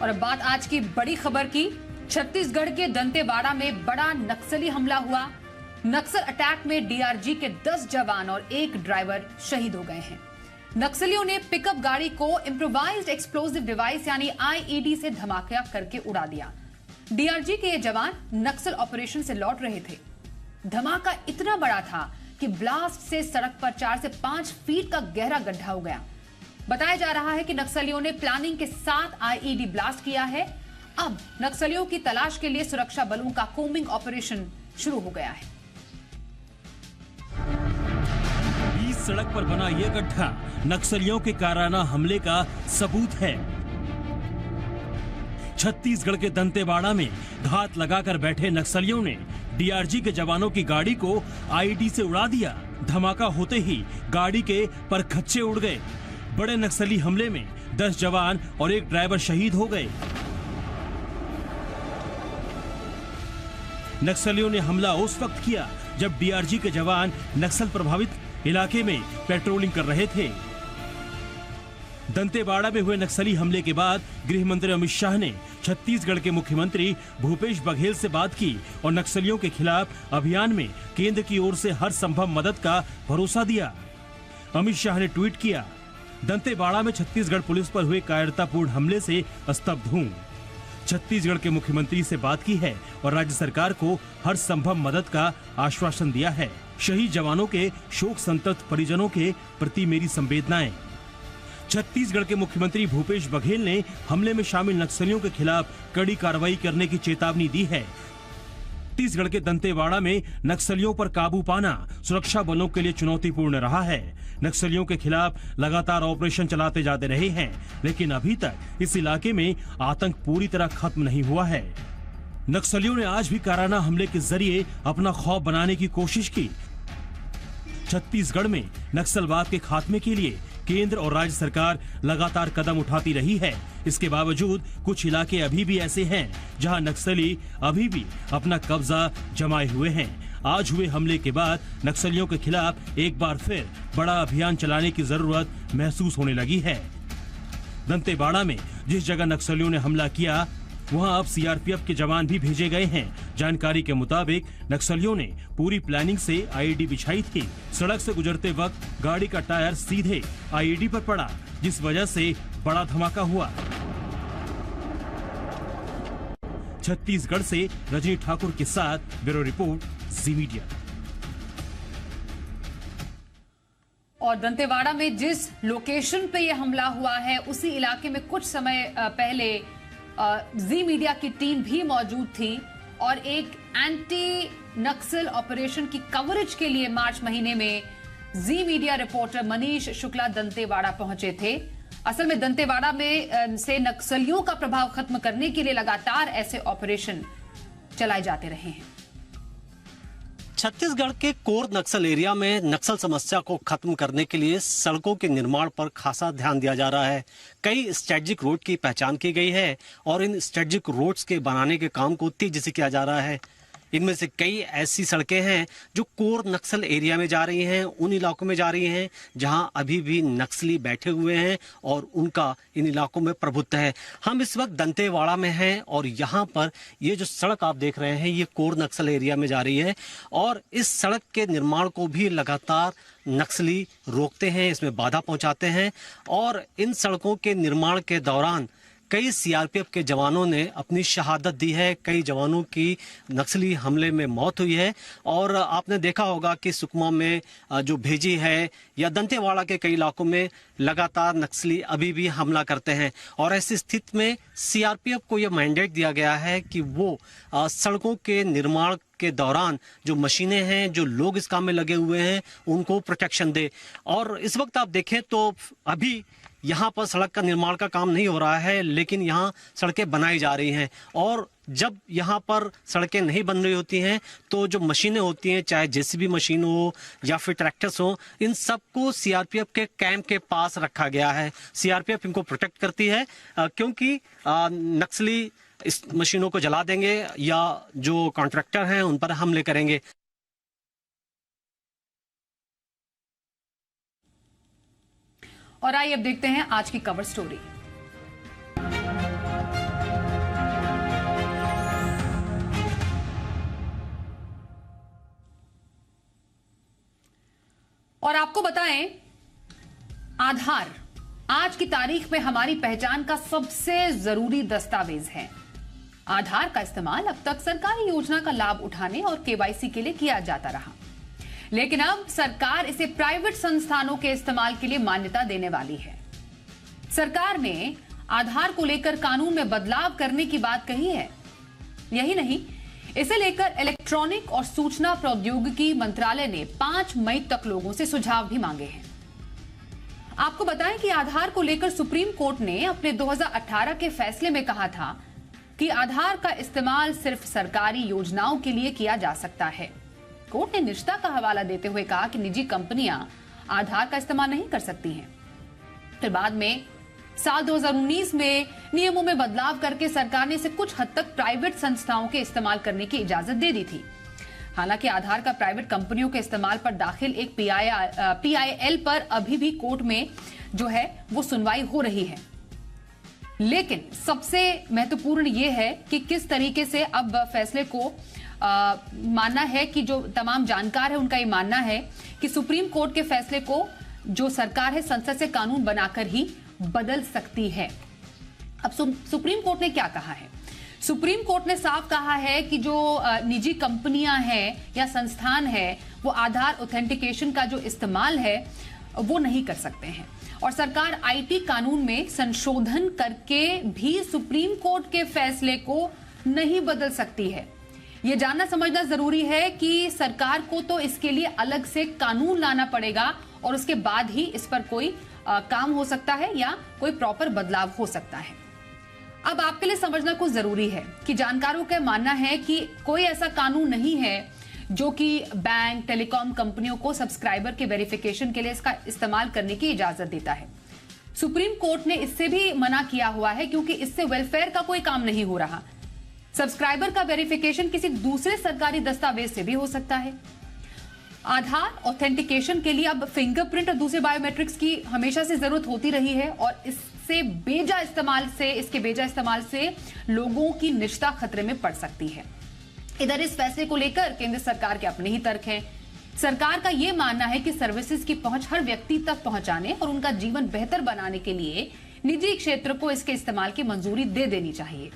और अब बात आज की बड़ी खबर की। छत्तीसगढ़ के दंतेवाड़ा में बड़ा नक्सली हमला हुआ। नक्सल अटैक में डीआरजी के 10 जवान और 1 ड्राइवर शहीद हो गए हैं। नक्सलियों ने पिकअप गाड़ी को इम्प्रोवाइज्ड एक्सप्लोसिव डिवाइस यानी आईईडी से धमाका करके उड़ा दिया। डीआरजी के ये जवान नक्सल ऑपरेशन से लौट रहे थे। धमाका इतना बड़ा था कि ब्लास्ट से सड़क पर 4 से 5 फीट का गहरा गड्ढा हो गया। बताया जा रहा है कि नक्सलियों ने प्लानिंग के साथ आईईडी ब्लास्ट किया है। अब नक्सलियों की तलाश के लिए सुरक्षा बलों का कोम्बिंग ऑपरेशन शुरू हो गया है। इस सड़क पर बना यह गड्ढा नक्सलियों के काराना हमले का सबूत है। छत्तीसगढ़ के दंतेवाड़ा में घात लगाकर बैठे नक्सलियों ने डीआरजी के जवानों की गाड़ी को आईईडी से उड़ा दिया। धमाका होते ही गाड़ी के परखच्चे उड़ गए। बड़े नक्सली हमले में 10 जवान और 1 ड्राइवर शहीद हो गए। नक्सलियों ने हमला उस वक्त किया जब डीआरजी के जवान नक्सल प्रभावित इलाके में पेट्रोलिंग कर रहे थे। दंतेवाड़ा में हुए नक्सली हमले के बाद गृह मंत्री अमित शाह ने छत्तीसगढ़ के मुख्यमंत्री भूपेश बघेल से बात की और नक्सलियों के खिलाफ अभियान में केंद्र की ओर से हर संभव मदद का भरोसा दिया। अमित शाह ने ट्वीट किया, दंतेवाड़ा में छत्तीसगढ़ पुलिस पर हुए कायरतापूर्ण हमले से स्तब्ध हूं। छत्तीसगढ़ के मुख्यमंत्री से बात की है और राज्य सरकार को हर संभव मदद का आश्वासन दिया है। शहीद जवानों के शोक संतप्त परिजनों के प्रति मेरी संवेदनाएं। छत्तीसगढ़ के मुख्यमंत्री भूपेश बघेल ने हमले में शामिल नक्सलियों के खिलाफ कड़ी कार्रवाई करने की चेतावनी दी है। छत्तीसगढ़ के दंतेवाड़ा में नक्सलियों पर काबू पाना सुरक्षा बलों के लिए चुनौतीपूर्ण रहा है। नक्सलियों के खिलाफ लगातार ऑपरेशन चलाते जाते रहे हैं, लेकिन अभी तक इस इलाके में आतंक पूरी तरह खत्म नहीं हुआ है। नक्सलियों ने आज भी काराना हमले के जरिए अपना खौफ बनाने की कोशिश की। छत्तीसगढ़ में नक्सलवाद के खात्मे के लिए केंद्र और राज्य सरकार लगातार कदम उठाती रही है। इसके बावजूद कुछ इलाके अभी भी ऐसे हैं जहां नक्सली अभी भी अपना कब्जा जमाए हुए हैं। आज हुए हमले के बाद नक्सलियों के खिलाफ एक बार फिर बड़ा अभियान चलाने की जरूरत महसूस होने लगी है। दंतेवाड़ा में जिस जगह नक्सलियों ने हमला किया वहां अब सीआरपीएफ के जवान भी भेजे गए हैं। जानकारी के मुताबिक नक्सलियों ने पूरी प्लानिंग से आईईडी बिछाई थी। सड़क से गुजरते वक्त गाड़ी का टायर सीधे आईईडी पर पड़ा, जिस वजह से बड़ा धमाका हुआ। छत्तीसगढ़ से रजनी ठाकुर के साथ ब्यूरो रिपोर्ट, जी मीडिया। और दंतेवाड़ा में जिस लोकेशन पे यह हमला हुआ है उसी इलाके में कुछ समय पहले जी मीडिया की टीम भी मौजूद थी और एक एंटी नक्सल ऑपरेशन की कवरेज के लिए मार्च महीने में जी मीडिया रिपोर्टर मनीष शुक्ला दंतेवाड़ा पहुंचे थे। असल में दंतेवाड़ा में से नक्सलियों का प्रभाव खत्म करने के लिए लगातार ऐसे ऑपरेशन चलाए जाते रहे हैं। छत्तीसगढ़ के कोर नक्सल एरिया में नक्सल समस्या को खत्म करने के लिए सड़कों के निर्माण पर खासा ध्यान दिया जा रहा है। कई स्ट्रेटेजिक रोड की पहचान की गई है और इन स्ट्रेटेजिक रोड्स के बनाने के काम को तेजी से किया जा रहा है। इनमें से कई ऐसी सड़कें हैं जो कोर नक्सल एरिया में जा रही हैं, उन इलाकों में जा रही हैं जहां अभी भी नक्सली बैठे हुए हैं और उनका इन इलाकों में प्रभुत्व है। हम इस वक्त दंतेवाड़ा में हैं और यहाँ पर ये जो सड़क आप देख रहे हैं ये कोर नक्सल एरिया में जा रही है और इस सड़क के निर्माण को भी लगातार नक्सली रोकते हैं, इसमें बाधा पहुंचाते हैं और इन सड़कों के निर्माण के दौरान कई सीआरपीएफ के जवानों ने अपनी शहादत दी है। कई जवानों की नक्सली हमले में मौत हुई है और आपने देखा होगा कि सुकमा में जो भेजी है या दंतेवाड़ा के कई इलाकों में लगातार नक्सली अभी भी हमला करते हैं और ऐसी स्थिति में सीआरपीएफ को यह मैंडेट दिया गया है कि वो सड़कों के निर्माण के दौरान जो मशीनें हैं, जो लोग इस काम में लगे हुए हैं, उनको प्रोटेक्शन दे। और इस वक्त आप देखें तो अभी यहाँ पर सड़क का निर्माण का काम नहीं हो रहा है, लेकिन यहाँ सड़कें बनाई जा रही हैं और जब यहाँ पर सड़कें नहीं बन रही होती हैं तो जो मशीनें होती हैं, चाहे जेसीबी मशीन हो या फिर ट्रैक्टर्स हो, इन सबको सीआरपीएफ के कैंप के पास रखा गया है। सीआरपीएफ इनको प्रोटेक्ट करती है क्योंकि नक्सली इस मशीनों को जला देंगे या जो कॉन्ट्रैक्टर हैं उन पर हमले करेंगे। और आइए अब देखते हैं आज की कवर स्टोरी। आपको बताएं, आधार आज की तारीख में हमारी पहचान का सबसे जरूरी दस्तावेज है। आधार का इस्तेमाल अब तक सरकारी योजना का लाभ उठाने और केवाईसी के लिए किया जाता रहा, लेकिन अब सरकार इसे प्राइवेट संस्थानों के इस्तेमाल के लिए मान्यता देने वाली है। सरकार ने आधार को लेकर कानून में बदलाव करने की बात कही है। यही नहीं, इसे लेकर इलेक्ट्रॉनिक और सूचना प्रौद्योगिकी मंत्रालय ने 5 मई तक लोगों से सुझाव भी मांगे हैं। आपको बताएं कि आधार को लेकर सुप्रीम कोर्ट ने अपने 2018 के फैसले में कहा था कि आधार का इस्तेमाल सिर्फ सरकारी योजनाओं के लिए किया जा सकता है। कोर्ट ने निजता का हवाला देते हुए कहा कि निजी कंपनियां आधार का इस्तेमाल नहीं कर सकती हैं। फिर बाद में साल 2019 में नियमों में बदलाव करके सरकार ने इसे कुछ हद तक प्राइवेट संस्थाओं के इस्तेमाल करने की इजाजत दे दी थी। हालांकि आधार का प्राइवेट कंपनियों के इस्तेमाल पर दाखिल एक PIL पर अभी भी कोर्ट में जो है वो सुनवाई हो रही है। लेकिन सबसे महत्वपूर्ण ये है कि किस तरीके से अब फैसले को मानना है कि जो तमाम जानकार है उनका ये मानना है कि सुप्रीम कोर्ट के फैसले को जो सरकार है संसद से कानून बनाकर ही बदल सकती है। अब सुप्रीम कोर्ट ने क्या कहा है? सुप्रीम कोर्ट ने साफ कहा है कि जो निजी कंपनियां हैं या संस्थान है वो आधार ऑथेंटिकेशन का जो इस्तेमाल है वो नहीं कर सकते हैं, और सरकार IT कानून में संशोधन करके भी सुप्रीम कोर्ट के फैसले को नहीं बदल सकती है। यह जानना समझना जरूरी है कि सरकार को तो इसके लिए अलग से कानून लाना पड़ेगा और उसके बाद ही इस पर कोई काम हो सकता है या कोई प्रॉपर बदलाव हो सकता है। अब आपके लिए समझना कुछ जरूरी है कि जानकारों का मानना है कि कोई ऐसा कानून नहीं है जो कि बैंक टेलीकॉम कंपनियों को सब्सक्राइबर के वेरिफिकेशन के लिए इसका इस्तेमाल करने की इजाजत देता है। सुप्रीम कोर्ट ने इससे भी मना किया हुआ है क्योंकि इससे वेलफेयर का कोई काम नहीं हो रहा। सब्सक्राइबर का वेरिफिकेशन किसी दूसरे सरकारी दस्तावेज से भी हो सकता है। आधार ऑथेंटिकेशन के लिए अब फिंगरप्रिंट और दूसरे बायोमेट्रिक्स की हमेशा से जरूरत होती रही है, और इसके बेजा इस्तेमाल से लोगों की निजता खतरे में पड़ सकती है। इधर इस फैसले को लेकर केंद्र सरकार के अपने ही तर्क हैं। सरकार का यह मानना है कि सर्विसेज की पहुंच हर व्यक्ति तक पहुंचाने और उनका जीवन बेहतर बनाने के लिए निजी क्षेत्र को इसके इस्तेमाल की मंजूरी दे देनी चाहिए।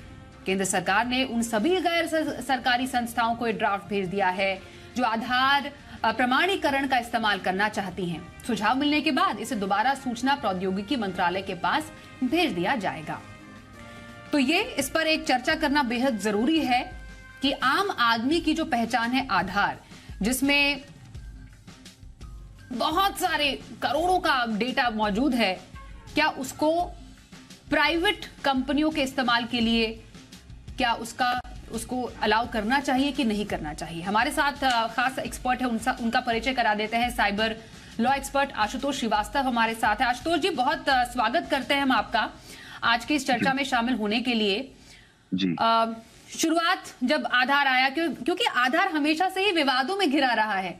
केंद्र सरकार ने उन सभी गैर सरकारी संस्थाओं को एक ड्राफ्ट भेज दिया है जो आधार प्रमाणीकरण का इस्तेमाल करना चाहती हैं। सुझाव मिलने के बाद इसे दोबारा सूचना प्रौद्योगिकी मंत्रालय के पास भेज दिया जाएगा। तो ये इस पर एक चर्चा करना बेहद जरूरी है कि आम आदमी की जो पहचान है आधार, जिसमें बहुत सारे करोड़ों का डेटा मौजूद है, क्या उसको प्राइवेट कंपनियों के इस्तेमाल के लिए क्या उसको अलाउ करना चाहिए कि नहीं करना चाहिए? हमारे साथ खास एक्सपर्ट है, उनका परिचय करा देते हैं। Cyber law expert Ashutosh Srivastava हमारे साथ है। आशुतोष जी, बहुत स्वागत करते हैं हम आपका आज की इस चर्चा में शामिल होने के लिए। जी। शुरुआत जब आधार आया, क्योंकि आधार हमेशा से ही विवादों में घिरा रहा है।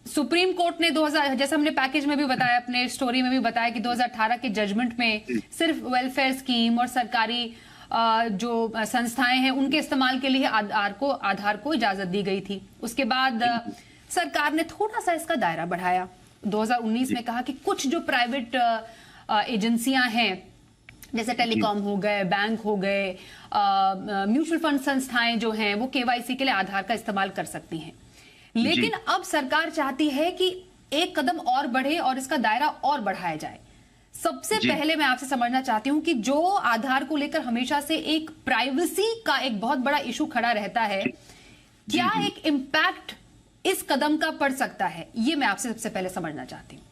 सुप्रीम कोर्ट ने 2000, जैसे हमने पैकेज में भी बताया, अपने स्टोरी में भी बताया कि 2018 के जजमेंट में सिर्फ वेलफेयर स्कीम और सरकारी जो संस्थाएं हैं उनके इस्तेमाल के लिए आधार को इजाजत दी गई थी। उसके बाद सरकार ने थोड़ा सा इसका दायरा बढ़ाया। 2019 में कहा कि कुछ जो प्राइवेट एजेंसियां हैं जैसे टेलीकॉम हो गए, बैंक हो गए, म्यूचुअल फंड संस्थाएं जो हैं वो केवाईसी के लिए आधार का इस्तेमाल कर सकती हैं। लेकिन अब सरकार चाहती है कि एक कदम और बढ़े और इसका दायरा और बढ़ाया जाए। सबसे पहले मैं आपसे समझना चाहती हूं कि जो आधार को लेकर हमेशा से एक प्राइवेसी का एक बहुत बड़ा इशू खड़ा रहता है, क्या एक इम्पैक्ट इस कदम का पड़ सकता है? ये मैं आपसे सबसे पहले समझना चाहती हूँ।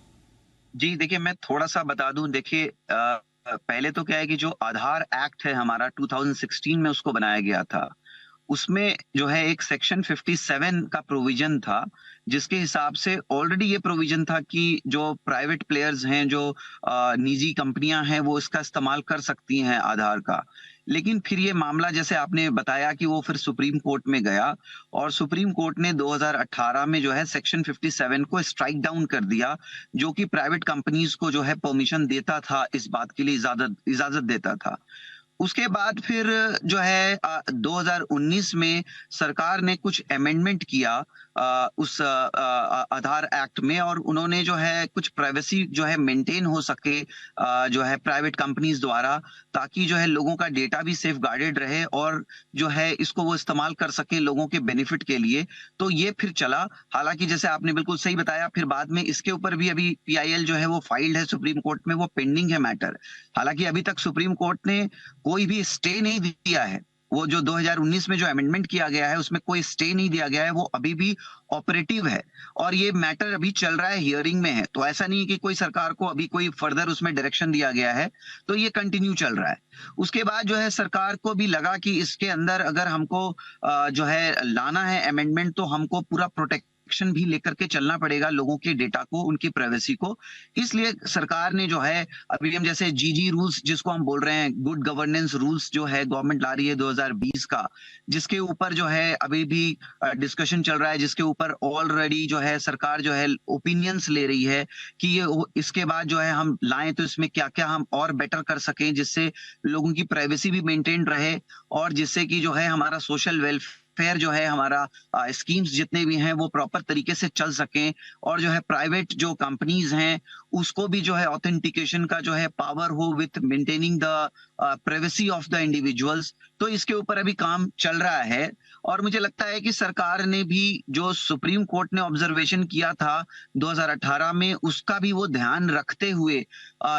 जी देखिए, मैं थोड़ा सा बता दूं। देखिए, पहले तो क्या है कि जो आधार एक्ट है हमारा 2016 में उसको बनाया गया था, उसमें जो है एक सेक्शन 57 का प्रोविजन था, जिसके हिसाब से ऑलरेडी ये प्रोविजन था कि जो प्राइवेट प्लेयर्स हैं, जो निजी कंपनियां हैं, वो इसका इस्तेमाल कर सकती हैं आधार का। लेकिन फिर ये मामला, जैसे आपने बताया, कि वो फिर सुप्रीम कोर्ट में गया और सुप्रीम कोर्ट ने 2018 में जो है सेक्शन 57 को स्ट्राइक डाउन कर दिया, जो कि प्राइवेट कंपनीज को जो है परमिशन देता था, इस बात के लिए इजाजत देता था। उसके बाद फिर जो है 2019 में सरकार ने कुछ अमेंडमेंट किया उस आधार एक्ट में, और उन्होंने जो है कुछ प्राइवेसी जो है मेंटेन हो सके जो है प्राइवेट कंपनीज द्वारा, ताकि जो है लोगों का डेटा भी सेफ गार्डेड रहे और जो है इसको वो इस्तेमाल कर सके लोगों के बेनिफिट के लिए। तो ये फिर चला। हालांकि जैसे आपने बिल्कुल सही बताया, फिर बाद में इसके ऊपर भी अभी PIL जो है वो फाइल्ड है सुप्रीम कोर्ट में, वो पेंडिंग है मैटर। हालांकि अभी तक सुप्रीम कोर्ट ने कोई भी स्टे नहीं दिया है। वो जो 2019 में जो अमेंडमेंट किया गया है उसमें कोई स्टे नहीं दिया गया है, वो अभी भी ऑपरेटिव है और ये मैटर अभी चल रहा है, हियरिंग में है। तो ऐसा नहीं है कि कोई सरकार को अभी कोई फर्दर उसमें डायरेक्शन दिया गया है, तो ये कंटिन्यू चल रहा है। उसके बाद जो है सरकार को भी लगा कि इसके अंदर अगर हमको जो है लाना है अमेंडमेंट, तो हमको पूरा प्रोटेक्शन भी लेकर के चलना पड़ेगा लोगों के डेटा को, उनकी प्राइवेसी को। इसलिए सरकार ने जो है अभी हम जैसे GG रूल्स जिसको हम बोल रहे हैं, गुड गवर्नेंस रूल्स जो है गवर्नमेंट ला रही है 2020 का, जिसके ऊपर जो है अभी भी डिस्कशन चल रहा है, जिसके ऊपर ऑलरेडी जो है सरकार जो है ओपिनियंस ले रही है कि ये इसके बाद जो है हम लाएं तो इसमें क्या क्या हम और बेटर कर सकें, जिससे लोगों की प्राइवेसी भी मेंटेन रहे और जिससे कि जो है हमारा सोशल वेलफेयर जो है, हमारा स्कीम्स जितने भी हैं वो प्रॉपर तरीके से चल सकें, और जो है प्राइवेट जो कंपनीज हैं उसको भी जो है ऑथेंटिकेशन का जो है पावर हो with maintaining the privacy of the individuals. तो इसके ऊपर अभी काम चल रहा है और मुझे लगता है कि सरकार ने भी जो सुप्रीम कोर्ट ने ऑब्जर्वेशन किया था 2018 में, उसका भी वो ध्यान रखते हुए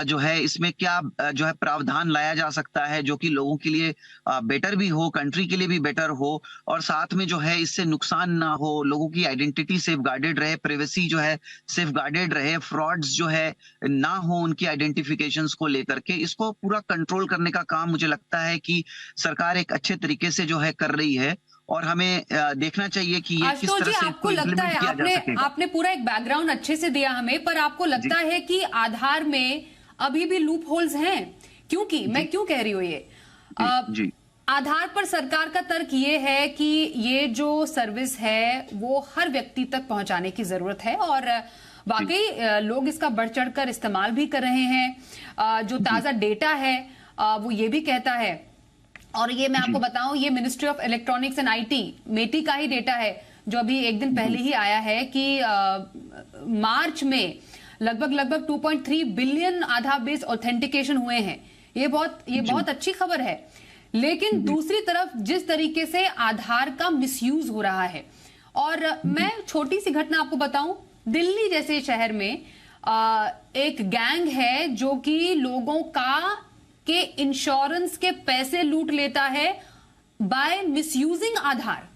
जो है इसमें क्या जो है प्रावधान लाया जा सकता है जो कि लोगों के लिए बेटर भी हो, कंट्री के लिए भी बेटर हो, और साथ में जो है इससे नुकसान ना हो, लोगों की आइडेंटिटी सेफ गार्डेड रहे, प्राइवेसी जो है सेफ गार्डेड रहे, फ्रॉड्स जो है ना हो उनकी आइडेंटिफिकेशंस को लेकर के। इसको पूरा कंट्रोल करने का काम मुझे लगता है कि सरकार एक अच्छे तरीके से जो है कर रही है और हमें देखना चाहिए कि ये किस तरह से आपको लगता है, आपने पूरा एक बैकग्राउंड अच्छे से दिया हमें, पर आपको लगता है कि आधार में अभी भी लूप होल्स हैं? क्योंकि मैं क्यों कह रही हूँ ये, जी आधार पर सरकार का तर्क ये है कि ये जो सर्विस है वो हर व्यक्ति तक पहुंचाने की जरूरत है और वाकई लोग इसका बढ़ चढ़कर इस्तेमाल भी कर रहे हैं। जो ताजा डेटा है वो ये भी कहता है, और ये मैं आपको बताऊं, ये ministry of electronics and IT मेटी का ही डेटा है जो अभी एक दिन पहले ही आया है कि मार्च में लगभग 2.3 बिलियन आधार बेस्ड ऑथेंटिकेशन हुए हैं। ये बहुत अच्छी खबर है। लेकिन दूसरी तरफ जिस तरीके से आधार का मिसयूज हो रहा है, और मैं छोटी सी घटना आपको बताऊं, दिल्ली जैसे शहर में एक गैंग है जो कि लोगों के इंश्योरेंस के पैसे लूट लेता है बाय मिसयूजिंग आधार।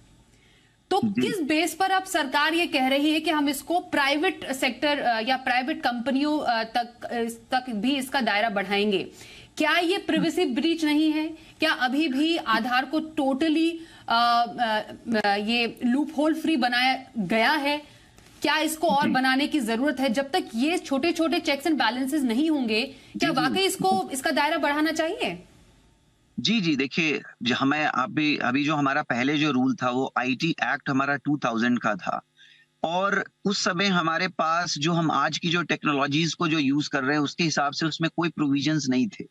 तो किस बेस पर अब सरकार ये कह रही है कि हम इसको प्राइवेट सेक्टर या प्राइवेट कंपनियों तक भी इसका दायरा बढ़ाएंगे? क्या ये प्राइवेसी ब्रीच नहीं है? क्या अभी भी आधार को टोटली ये लूप होल फ्री बनाया गया है? क्या इसको और बनाने की जरूरत है? जब तक ये छोटे छोटे चेक्स एंड बैलेंसेस नहीं होंगे, क्या वाकई इसका दायरा बढ़ाना चाहिए? जी देखिए, हमें अभी जो हमारा पहले जो रूल था वो IT एक्ट हमारा 2000 का था, और उस समय हमारे पास जो हम आज की जो टेक्नोलॉजीज को जो यूज कर रहे हैं उसके हिसाब से उसमें कोई प्रोविजंस नहीं थे।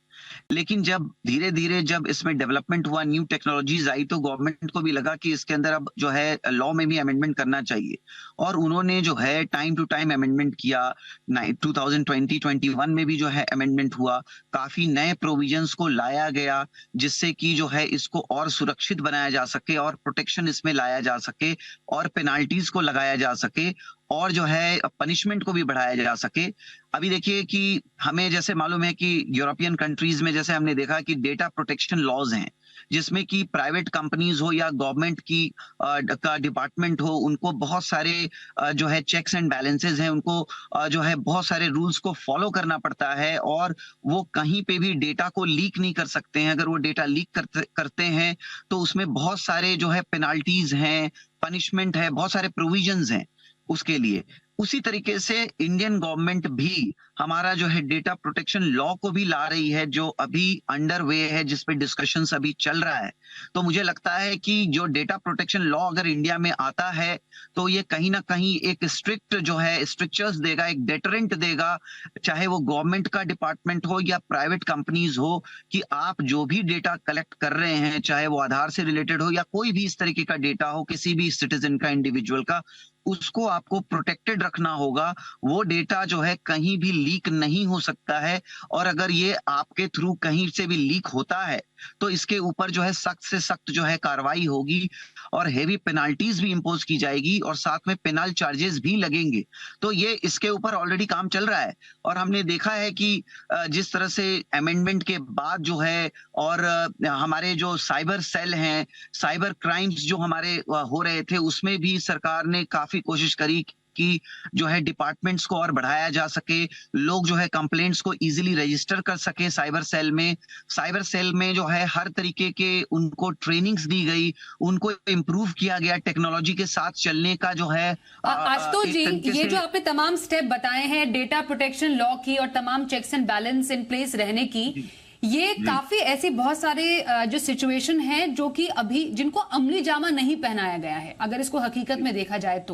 लेकिन जब धीरे धीरे जब इसमें डेवलपमेंट हुआ, न्यू टेक्नोलॉजीज आई, तो गवर्नमेंट को भी लगा कि इसके अंदर अब जो है लॉ में भी अमेंडमेंट करना चाहिए, और उन्होंने जो है टाइम टू टाइम अमेंडमेंट किया। 2020-21 में भी जो है अमेंडमेंट हुआ, काफी नए प्रोविजंस को लाया गया जिससे कि जो है इसको और सुरक्षित बनाया जा सके और प्रोटेक्शन इसमें लाया जा सके और पेनाल्टीज को लगाया जा सके और जो है पनिशमेंट को भी बढ़ाया जा सके। अभी देखिए कि हमें जैसे मालूम है कि यूरोपियन कंट्रीज में जैसे हमने देखा कि डेटा प्रोटेक्शन लॉज हैं, जिसमें कि प्राइवेट कंपनीज हो या गवर्नमेंट की का डिपार्टमेंट हो, उनको बहुत सारे जो है चेक्स एंड बैलेंसेस हैं, उनको जो है बहुत सारे रूल्स को फॉलो करना पड़ता है और वो कहीं पे भी डेटा को लीक नहीं कर सकते हैं। अगर वो डेटा लीक करते हैं तो उसमें बहुत सारे जो है पेनाल्टीज हैं, पनिशमेंट है, बहुत सारे प्रोविजंस हैं उसके लिए। उसी तरीके से इंडियन गवर्नमेंट भी हमारा जो है डेटा प्रोटेक्शन लॉ को भी ला रही है, जो अभी अंडर वे है, जिसपे डिस्कशंस अभी चल रहा है। तो मुझे लगता है कि जो डेटा प्रोटेक्शन लॉ अगर इंडिया में आता है तो ये कहीं ना कहीं एक स्ट्रिक्ट जो है स्ट्रिक्चर्स देगा, एक डेटरेंट देगा, चाहे वो गवर्नमेंट का डिपार्टमेंट हो या प्राइवेट कंपनीज हो, कि आप जो भी डेटा कलेक्ट कर रहे हैं, चाहे वो आधार से रिलेटेड हो या कोई भी इस तरीके का डेटा हो किसी भी सिटीजन का, इंडिविजुअल का, उसको आपको प्रोटेक्टेड रखना होगा। वो डेटा जो है कहीं भी लीक नहीं हो सकता है, और अगर ये आपके थ्रू कहीं से भी लीक होता है तो इसके ऊपर जो है सख्त से सख्त जो है कार्रवाई होगी और हेवी पेनाल्टीज भी इंपोज की जाएगी और साथ में पेनल चार्जेस भी लगेंगे। तो ये इसके ऊपर ऑलरेडी काम चल रहा है और हमने देखा है कि जिस तरह से अमेंडमेंट के बाद जो है और हमारे जो साइबर सेल हैं, साइबर क्राइम्स जो हमारे हो रहे थे, उसमें भी सरकार ने काफी कोशिश करी कि जो है डिपार्टमेंट्स को और बढ़ाया जा सके, लोग जो है कंप्लेंट्स को इजीली रजिस्टर कर सके साइबर सेल में। साइबर सेल में जो है हर तरीके के उनको ट्रेनिंग्स दी गई, उनको इम्प्रूव किया गया, टेक्नोलॉजी के साथ चलने का जो है। आशुतोष जी, ये जो आपने तमाम स्टेप बताए हैं डेटा प्रोटेक्शन लॉ की और तमाम checks and balance in place रहने की, ये काफी ऐसी बहुत सारे जो सिचुएशन है जो कि अभी जिनको अमली जामा नहीं पहनाया गया है, अगर इसको हकीकत में देखा जाए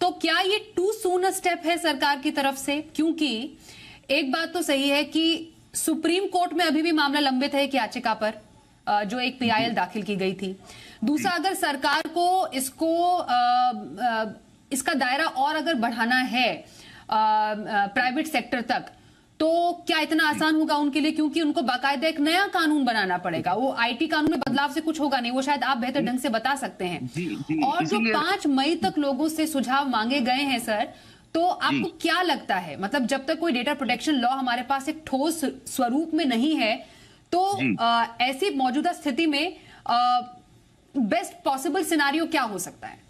तो क्या ये टू सून अ स्टेप है सरकार की तरफ से? क्योंकि एक बात तो सही है कि सुप्रीम कोर्ट में अभी भी मामला लंबित है एक याचिका पर जो एक पीआईएल दाखिल की गई थी। दूसरा, अगर सरकार को इसका दायरा और अगर बढ़ाना है प्राइवेट सेक्टर तक, तो क्या इतना आसान होगा उनके लिए? क्योंकि उनको बाकायदा एक नया कानून बनाना पड़ेगा। वो आईटी कानून में बदलाव से कुछ होगा नहीं, वो शायद आप बेहतर ढंग से बता सकते हैं। और जो 5 मई तक लोगों से सुझाव मांगे गए हैं सर, तो आपको क्या लगता है, मतलब जब तक कोई डेटा प्रोटेक्शन लॉ हमारे पास एक ठोस स्वरूप में नहीं है, तो ऐसी मौजूदा स्थिति में बेस्ट पॉसिबल सिनारियो क्या हो सकता है?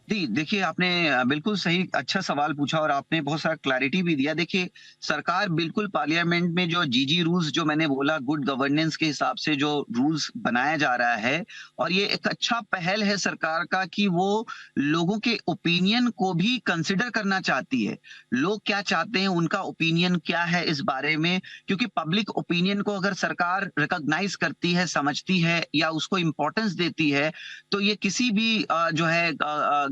जी, देखिए आपने बिल्कुल सही अच्छा सवाल पूछा और आपने बहुत सारा क्लैरिटी भी दिया। देखिए सरकार बिल्कुल पार्लियामेंट में जो जीजी रूल्स जो मैंने बोला गुड गवर्नेंस के हिसाब से जो रूल्स बनाया जा रहा है, और ये एक अच्छा पहल है सरकार का कि वो लोगों के ओपिनियन को भी कंसिडर करना चाहती है। लोग क्या चाहते हैं, उनका ओपिनियन क्या है इस बारे में, क्योंकि पब्लिक ओपिनियन को अगर सरकार रिकॉग्नाइज करती है, समझती है या उसको इंपॉर्टेंस देती है, तो ये किसी भी जो है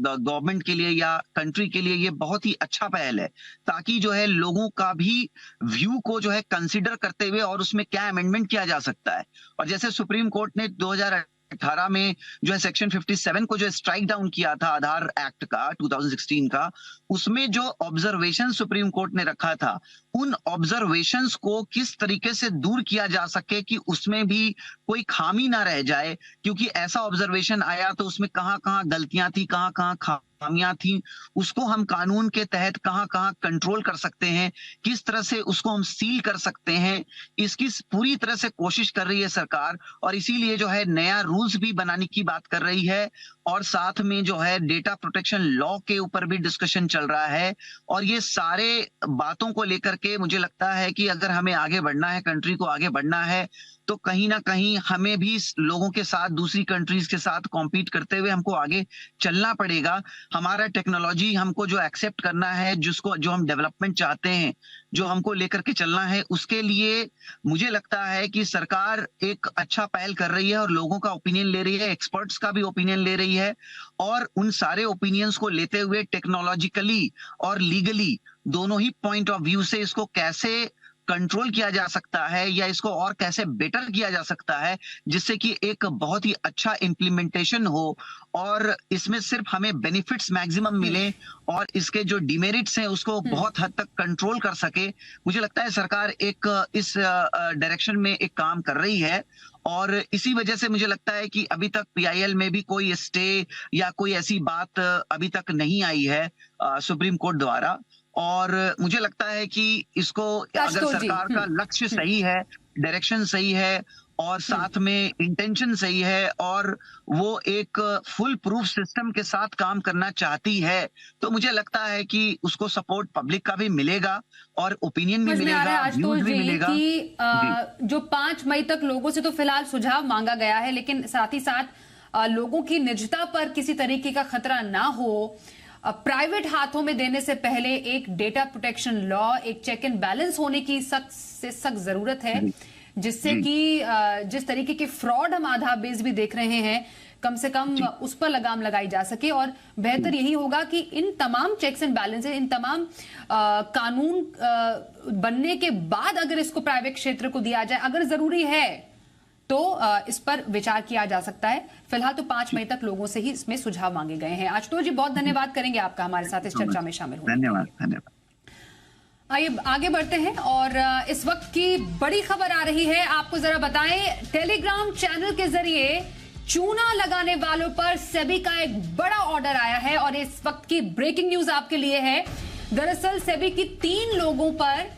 गवर्नमेंट के लिए या कंट्री के लिए ये बहुत ही अच्छा पहल है, ताकि जो है लोगों का भी व्यू को जो है कंसीडर करते हुए और उसमें क्या अमेंडमेंट किया जा सकता है। और जैसे सुप्रीम कोर्ट ने 2018 में जो है सेक्शन 57 को जो स्ट्राइक डाउन किया था आधार एक्ट का 2016 का, उसमें जो ऑब्जर्वेशन सुप्रीम कोर्ट ने रखा था, उन ऑब्जर्वेशंस को किस तरीके से दूर किया जा सके कि उसमें भी कोई खामी ना रह जाए, क्योंकि ऐसा ऑब्जर्वेशन आया तो उसमें कहां-कहां गलतियां थी, कहां-कहां खामियां थी, उसको हम कानून के तहत कहां-कहां कंट्रोल कर सकते हैं, किस तरह से उसको हम सील कर सकते हैं, इसकी पूरी तरह से कोशिश कर रही है सरकार। और इसीलिए जो है नया रूल्स भी बनाने की बात कर रही है, और साथ में जो है डेटा प्रोटेक्शन लॉ के ऊपर भी डिस्कशन चल रहा है। और ये सारे बातों को लेकर के मुझे लगता है कि अगर हमें आगे बढ़ना है, कंट्री को आगे बढ़ना है, तो कहीं ना कहीं हमें भी लोगों के साथ, दूसरी कंट्रीज के साथ कॉम्पीट करते हुए हमको आगे चलना पड़ेगा। हमारा टेक्नोलॉजी हमको जो एक्सेप्ट करना है, जिसको जो हम डेवलपमेंट चाहते हैं, जो हमको लेकर के चलना है, उसके लिए मुझे लगता है कि सरकार एक अच्छा पहल कर रही है और लोगों का ओपिनियन ले रही है, एक्सपर्ट्स का भी ओपिनियन ले रही है, और उन सारे ओपिनियंस को लेते हुए टेक्नोलॉजिकली और लीगली दोनों ही पॉइंट ऑफ व्यू से इसको कैसे कंट्रोल किया जा सकता है या इसको और कैसे बेटर किया जा सकता है, जिससे कि एक बहुत ही अच्छा इम्प्लीमेंटेशन हो और इसमें सिर्फ हमें बेनिफिट्स मैक्सिमम मिले और इसके जो डिमेरिट्स हैं उसको बहुत हद तक कंट्रोल कर सके। मुझे लगता है सरकार एक इस डायरेक्शन में एक काम कर रही है, और इसी वजह से मुझे लगता है कि अभी तक पीआईएल में भी कोई स्टे या कोई ऐसी बात अभी तक नहीं आई है सुप्रीम कोर्ट द्वारा। और मुझे लगता है कि इसको अगर सरकार का लक्ष्य सही है, डायरेक्शन सही है और साथ में इंटेंशन सही है और वो एक फुल प्रूफ सिस्टम के साथ काम करना चाहती है, तो मुझे लगता है कि उसको सपोर्ट पब्लिक का भी मिलेगा और ओपिनियन भी मिलेगा, व्यूज भी मिलेगा। कि जो 5 मई तक लोगों से तो फिलहाल सुझाव मांगा गया है, लेकिन साथ ही साथ लोगों की निजता पर किसी तरीके का खतरा ना हो, प्राइवेट हाथों में देने से पहले एक डेटा प्रोटेक्शन लॉ, एक चेक एंड बैलेंस होने की सख्त जरूरत है, जिससे कि जिस तरीके के फ्रॉड हम आधार बेस भी देख रहे हैं, कम से कम उस पर लगाम लगाई जा सके। और बेहतर यही होगा कि इन तमाम चेक्स एंड बैलेंसेस, इन तमाम कानून बनने के बाद अगर इसको प्राइवेट क्षेत्र को दिया जाए, अगर जरूरी है तो इस पर विचार किया जा सकता है। फिलहाल तो 5 मई तक लोगों से ही इसमें सुझाव मांगे गए हैं। आशुतोष जी, बहुत धन्यवाद करेंगे आपका हमारे साथ इस चर्चा में शामिल होने। धन्यवाद। आइए आगे बढ़ते हैं और इस वक्त की बड़ी खबर आ रही है, आपको जरा बताएं। टेलीग्राम चैनल के जरिए चूना लगाने वालों पर सेबी का एक बड़ा ऑर्डर आया है और इस वक्त की ब्रेकिंग न्यूज आपके लिए है। दरअसल सेबी की 3 लोगों पर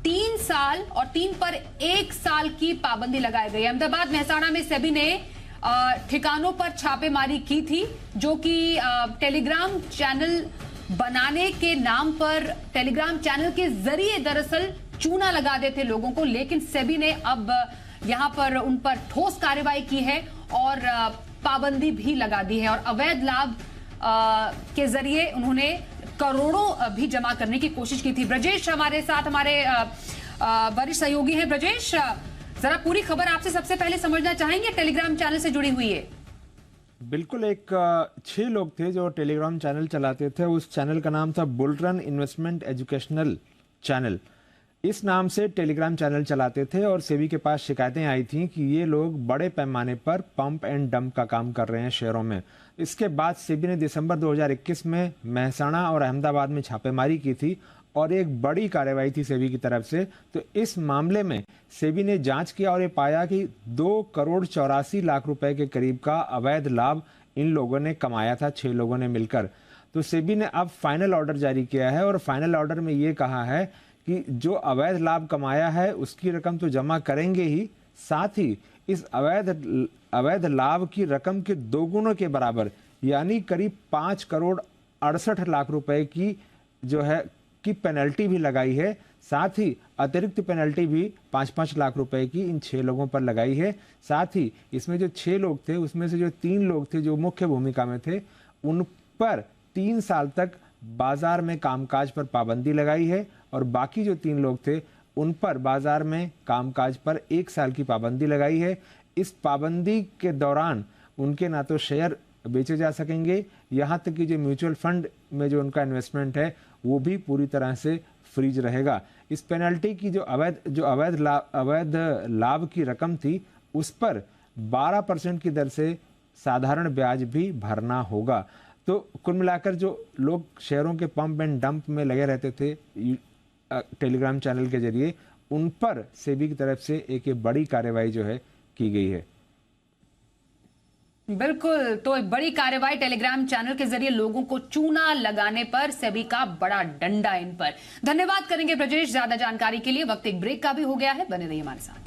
3 साल और 3 पर 1 साल की पाबंदी लगाई गई है। अहमदाबाद मेहसाणा में सेबी ने ठिकानों पर छापेमारी की थी, जो कि टेलीग्राम चैनल बनाने के नाम पर टेलीग्राम चैनल के जरिए दरअसल चूना लगा देते लोगों को। लेकिन सेबी ने अब यहां पर उन पर ठोस कार्रवाई की है और पाबंदी भी लगा दी है और अवैध लाभ के जरिए उन्होंने करोड़ों भी जमा करने की कोशिश की थी। ब्रजेश हमारे साथ, हमारे वरिष्ठ सहयोगी हैं। ब्रजेश, जरा पूरी खबर आपसे सबसे पहले समझना चाहेंगे, टेलीग्राम चैनल से जुड़ी हुई है। बिल्कुल, 6 लोग थे जो टेलीग्राम चैनल चलाते थे। उस चैनल का नाम था बुलरन इन्वेस्टमेंट एजुकेशनल चैनल। इस नाम से टेलीग्राम चैनल चलाते थे और सेबी के पास शिकायतें आई थी कि ये लोग बड़े पैमाने पर पंप एंड डंप का काम कर रहे हैं शहरों में। इसके बाद सेबी ने दिसंबर 2021 में मेहसाणा और अहमदाबाद में छापेमारी की थी और एक बड़ी कार्रवाई थी सेबी की तरफ से। तो इस मामले में सेबी ने जांच किया और ये पाया कि 2 करोड़ 84 लाख रुपए के करीब का अवैध लाभ इन लोगों ने कमाया था, 6 लोगों ने मिलकर। तो सेबी ने अब फाइनल ऑर्डर जारी किया है और फाइनल ऑर्डर में ये कहा है कि जो अवैध लाभ कमाया है उसकी रकम तो जमा करेंगे ही, साथ ही इस अवैध लाभ की रकम के 2 गुणों के बराबर यानी करीब 5 करोड़ 68 लाख रुपए की जो है की पेनल्टी भी लगाई है। साथ ही अतिरिक्त पेनल्टी भी 5-5 लाख रुपए की इन 6 लोगों पर लगाई है। साथ ही इसमें जो 6 लोग थे उसमें से जो 3 लोग थे जो मुख्य भूमिका में थे, उन पर 3 साल तक बाजार में कामकाज पर पाबंदी लगाई है और बाकी जो 3 लोग थे उन पर बाजार में कामकाज पर 1 साल की पाबंदी लगाई है। इस पाबंदी के दौरान उनके ना तो शेयर बेचे जा सकेंगे, यहाँ तक कि जो म्यूचुअल फंड में जो उनका इन्वेस्टमेंट है वो भी पूरी तरह से फ्रीज रहेगा। इस पेनल्टी की जो अवैध लाभ की रकम थी उस पर 12% की दर से साधारण ब्याज भी भरना होगा। तो कुल मिलाकर जो लोग शहरों के पंप एंड डंप में लगे रहते थे टेलीग्राम चैनल के जरिए, उन पर सेबी की तरफ से एक बड़ी कार्रवाई जो है की गई है। बिल्कुल, तो एक बड़ी कार्रवाई टेलीग्राम चैनल के जरिए लोगों को चूना लगाने पर सेबी का बड़ा डंडा इन पर। धन्यवाद करेंगे ब्रजेश ज्यादा जानकारी के लिए। वक्त एक ब्रेक का भी हो गया है, बने रहिए हमारे साथ।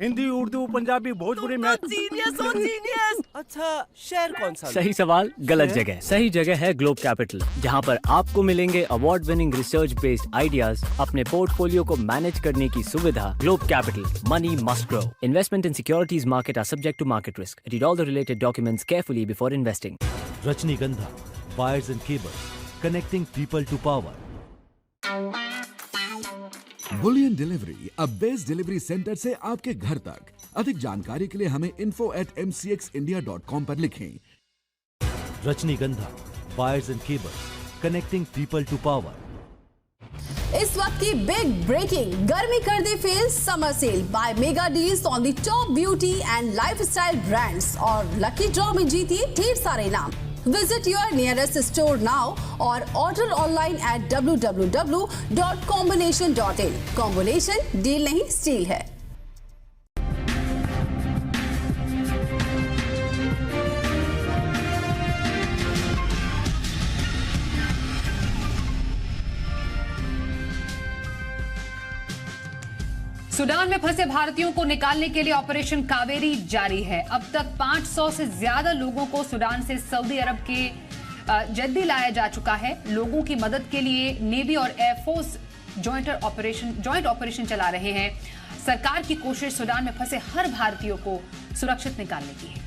हिंदी, उर्दू, पंजाबी, भोजपुरी में जीनियस। अच्छा, शहर कौन सा? सही सवाल, गलत जगह। सही जगह है ग्लोब कैपिटल, जहां पर आपको मिलेंगे award winning research based ideas, अपने पोर्टफोलियो को मैनेज करने की सुविधा। Globe Capital, money must grow. Investment in securities market are subject to market risk. Read all the related documents carefully before investing. Rajnigandha, wires and cables, connecting people to power. Bullion delivery, अब best delivery centre से आपके घर तक। अधिक जानकारी के लिए हमें info@mcxindia.com पर लिखें। Rajnigandha, wires and cables, connecting people to power. इस वक्त की बिग ब्रेकिंग, गर्मी कर दे fail summer sale, buy mega deals on the top beauty and lifestyle brands और लकी ड्रॉ में जीतिए ढेर सारे इनाम। Visit your nearest store now or order online at www.combination.in। Combination deal नहीं स्टील है। सूडान में फंसे भारतीयों को निकालने के लिए ऑपरेशन कावेरी जारी है। अब तक 500 से ज्यादा लोगों को सूडान से सऊदी अरब के जद्दी लाया जा चुका है। लोगों की मदद के लिए नेवी और एयरफोर्स जॉइंट ऑपरेशन चला रहे हैं। सरकार की कोशिश सूडान में फंसे हर भारतीयों को सुरक्षित निकालने की है।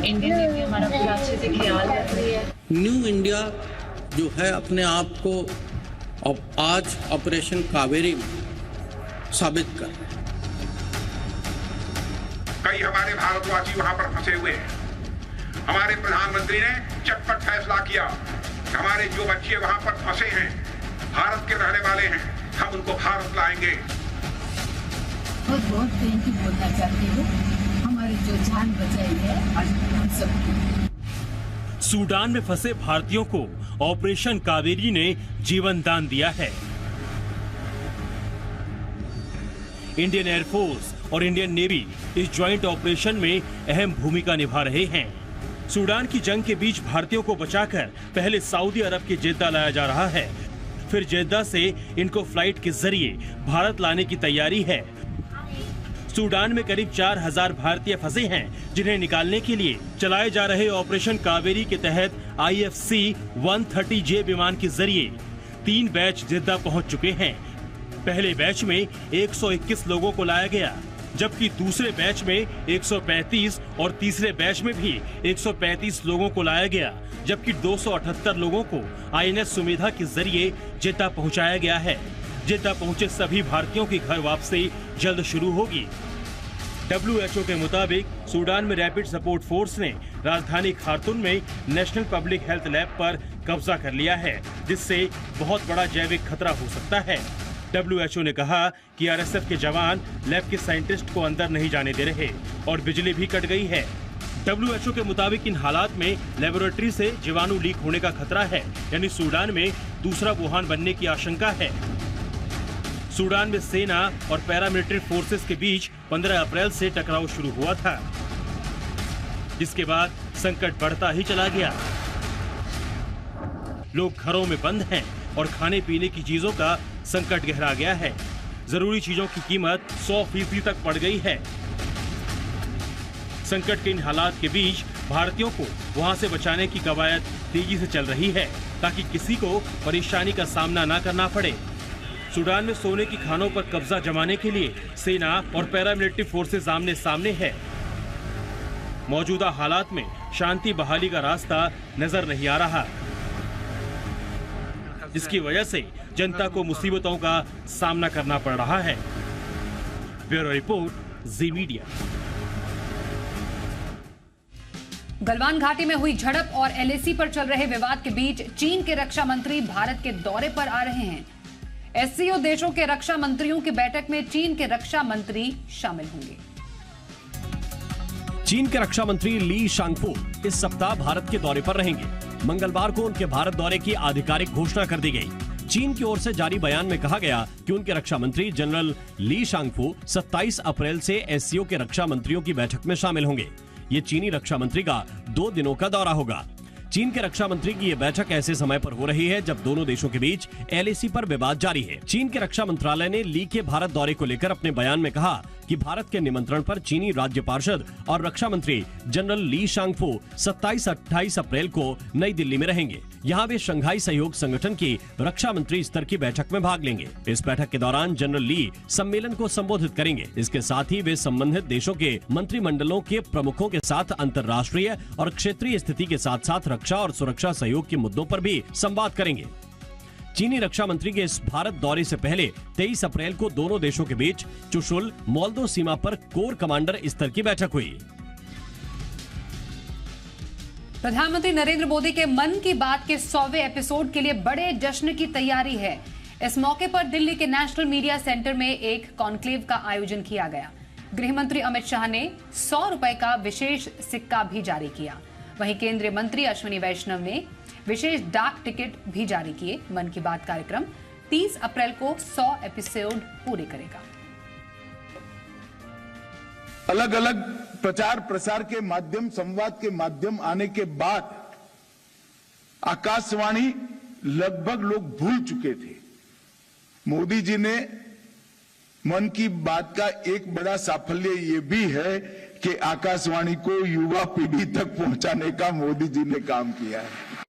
इंडियन नेवी हमारा पूरा अच्छे से ख्याल रख रही है। न्यू इंडिया जो है अपने आप को अब आज ऑपरेशन कावेरी में साबित कर। कई हमारे भारतवासी वहां पर फंसे हुए हैं। हमारे प्रधानमंत्री ने चटपट फैसला किया कि हमारे जो बच्चे वहां पर फंसे हैं, भारत के रहने वाले हैं, हम उनको भारत लाएंगे। बहुत बहुत थैंक यू बोलना चाहती हूँ, हमारी जो जान बचाई है हम सबकी। सूडान में फंसे भारतीयों को ऑपरेशन कावेरी ने जीवन दान दिया है। इंडियन एयरफोर्स और इंडियन नेवी इस ज्वाइंट ऑपरेशन में अहम भूमिका निभा रहे हैं। सूडान की जंग के बीच भारतीयों को बचाकर पहले सऊदी अरब के जेद्दा लाया जा रहा है, फिर जेद्दा से इनको फ्लाइट के जरिए भारत लाने की तैयारी है। सूडान में करीब 4000 भारतीय फंसे हैं, जिन्हें निकालने के लिए चलाए जा रहे ऑपरेशन कावेरी के तहत IFC-130J विमान के जरिए 3 बैच जेद्दा पहुंच चुके हैं। पहले बैच में 121 लोगों को लाया गया, जबकि दूसरे बैच में 135 और तीसरे बैच में भी 135 लोगों को लाया गया, जबकि 278 लोगों को INS सुमेधा के जरिए जेद्दा पहुंचाया गया है। जेद्दा पहुंचे सभी भारतीयों की घर वापसी जल्द शुरू होगी। WHO के मुताबिक सूडान में रैपिड सपोर्ट फोर्स ने राजधानी खार्तूम में नेशनल पब्लिक हेल्थ लैब पर कब्जा कर लिया है, जिससे बहुत बड़ा जैविक खतरा हो सकता है। WHO ने कहा कि RSF के जवान लैब के साइंटिस्ट को अंदर नहीं जाने दे रहे और बिजली भी कट गई है। WHO के मुताबिक इन हालात में लेबोरेटरी से जीवाणु लीक होने का खतरा है, यानी सूडान में दूसरा वुहान बनने की आशंका है। सूडान में सेना और पैरामिलिट्री फोर्सेस के बीच 15 अप्रैल से टकराव शुरू हुआ था, जिसके बाद संकट बढ़ता ही चला गया। लोग घरों में बंद हैं और खाने पीने की चीजों का संकट गहरा गया है। जरूरी चीजों की कीमत 100% तक बढ़ गई है। संकट के इन हालात के बीच भारतीयों को वहां से बचाने की कवायद तेजी से चल रही है, ताकि किसी को परेशानी का सामना न करना पड़े। सूडान में सोने की खानों पर कब्जा जमाने के लिए सेना और पैरामिलिट्री फोर्सेस आमने सामने है। मौजूदा हालात में शांति बहाली का रास्ता नजर नहीं आ रहा, जिसकी वजह से जनता को मुसीबतों का सामना करना पड़ रहा है। ब्यूरो रिपोर्ट, जी मीडिया। गलवान घाटी में हुई झड़प और LAC पर चल रहे विवाद के बीच चीन के रक्षा मंत्री भारत के दौरे पर आ रहे हैं। SCO देशों के रक्षा मंत्रियों की बैठक में चीन के रक्षा मंत्री शामिल होंगे। चीन के रक्षा मंत्री ली शांगफू इस सप्ताह भारत के दौरे पर रहेंगे। मंगलवार को उनके भारत दौरे की आधिकारिक घोषणा कर दी गई। चीन की ओर से जारी बयान में कहा गया कि उनके रक्षा मंत्री जनरल ली शांगफू 27 अप्रैल से SCO के रक्षा मंत्रियों की बैठक में शामिल होंगे। ये चीनी रक्षा मंत्री का 2 दिनों का दौरा होगा। चीन के रक्षा मंत्री की यह बैठक ऐसे समय पर हो रही है जब दोनों देशों के बीच LAC पर विवाद जारी है। चीन के रक्षा मंत्रालय ने ली के भारत दौरे को लेकर अपने बयान में कहा कि भारत के निमंत्रण पर चीनी राज्य पार्षद और रक्षा मंत्री जनरल ली शांगफू 27-28 अप्रैल को नई दिल्ली में रहेंगे। यहाँ वे शंघाई सहयोग संगठन की रक्षा मंत्री स्तर की बैठक में भाग लेंगे। इस बैठक के दौरान जनरल ली सम्मेलन को संबोधित करेंगे। इसके साथ ही वे संबंधित देशों के मंत्रिमंडलों के प्रमुखों के साथ अंतर्राष्ट्रीय और क्षेत्रीय स्थिति के साथ साथ रक्षा और सुरक्षा सहयोग के मुद्दों पर भी संवाद करेंगे। चीनी रक्षा मंत्री के इस भारत दौरे से पहले 23 अप्रैल को दोनों देशों के बीच चुशुल मोल्दो सीमा पर कोर कमांडर स्तर की बैठक हुई। प्रधानमंत्री नरेंद्र मोदी के मन की बात के 100वें एपिसोड के लिए बड़े जश्न की तैयारी है। इस मौके पर दिल्ली के नेशनल मीडिया सेंटर में एक कॉन्क्लेव का आयोजन किया गया। गृह मंत्री अमित शाह ने 100 रुपए का विशेष सिक्का भी जारी किया। वहीं केंद्रीय मंत्री अश्विनी वैष्णव ने विशेष डाक टिकट भी जारी किए। मन की बात कार्यक्रम 30 अप्रैल को 100 एपिसोड पूरे करेगा। अलग अलग प्रचार प्रसार के माध्यम, संवाद के माध्यम आने के बाद आकाशवाणी लगभग लोग भूल चुके थे। मोदी जी ने मन की बात का एक बड़ा साफल्य ये भी है कि आकाशवाणी को युवा पीढ़ी तक पहुंचाने का मोदी जी ने काम किया है।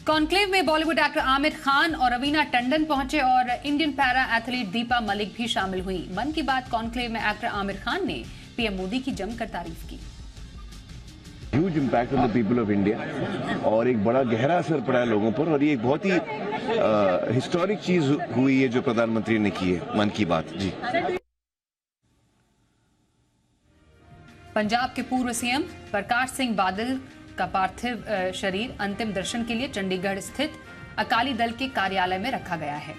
कॉन्क्लेव में बॉलीवुड एक्टर आमिर खान और रवीना टंडन पहुंचे और Indian para athlete Deepa Malik भी शामिल हुई। मन की बात कॉन्क्लेव में एक्टर आमिर खान ने पीएम मोदी की जमकर तारीफ की। Huge impact on the people of India और एक बड़ा गहरा असर पड़ा है लोगों पर और ये एक बहुत ही हिस्टोरिक चीज हुई है जो प्रधानमंत्री ने की है। मन की बात जी। पंजाब के पूर्व सीएम प्रकाश सिंह बादल का पार्थिव शरीर अंतिम दर्शन के लिए चंडीगढ़ स्थित अकाली दल के कार्यालय में रखा गया है।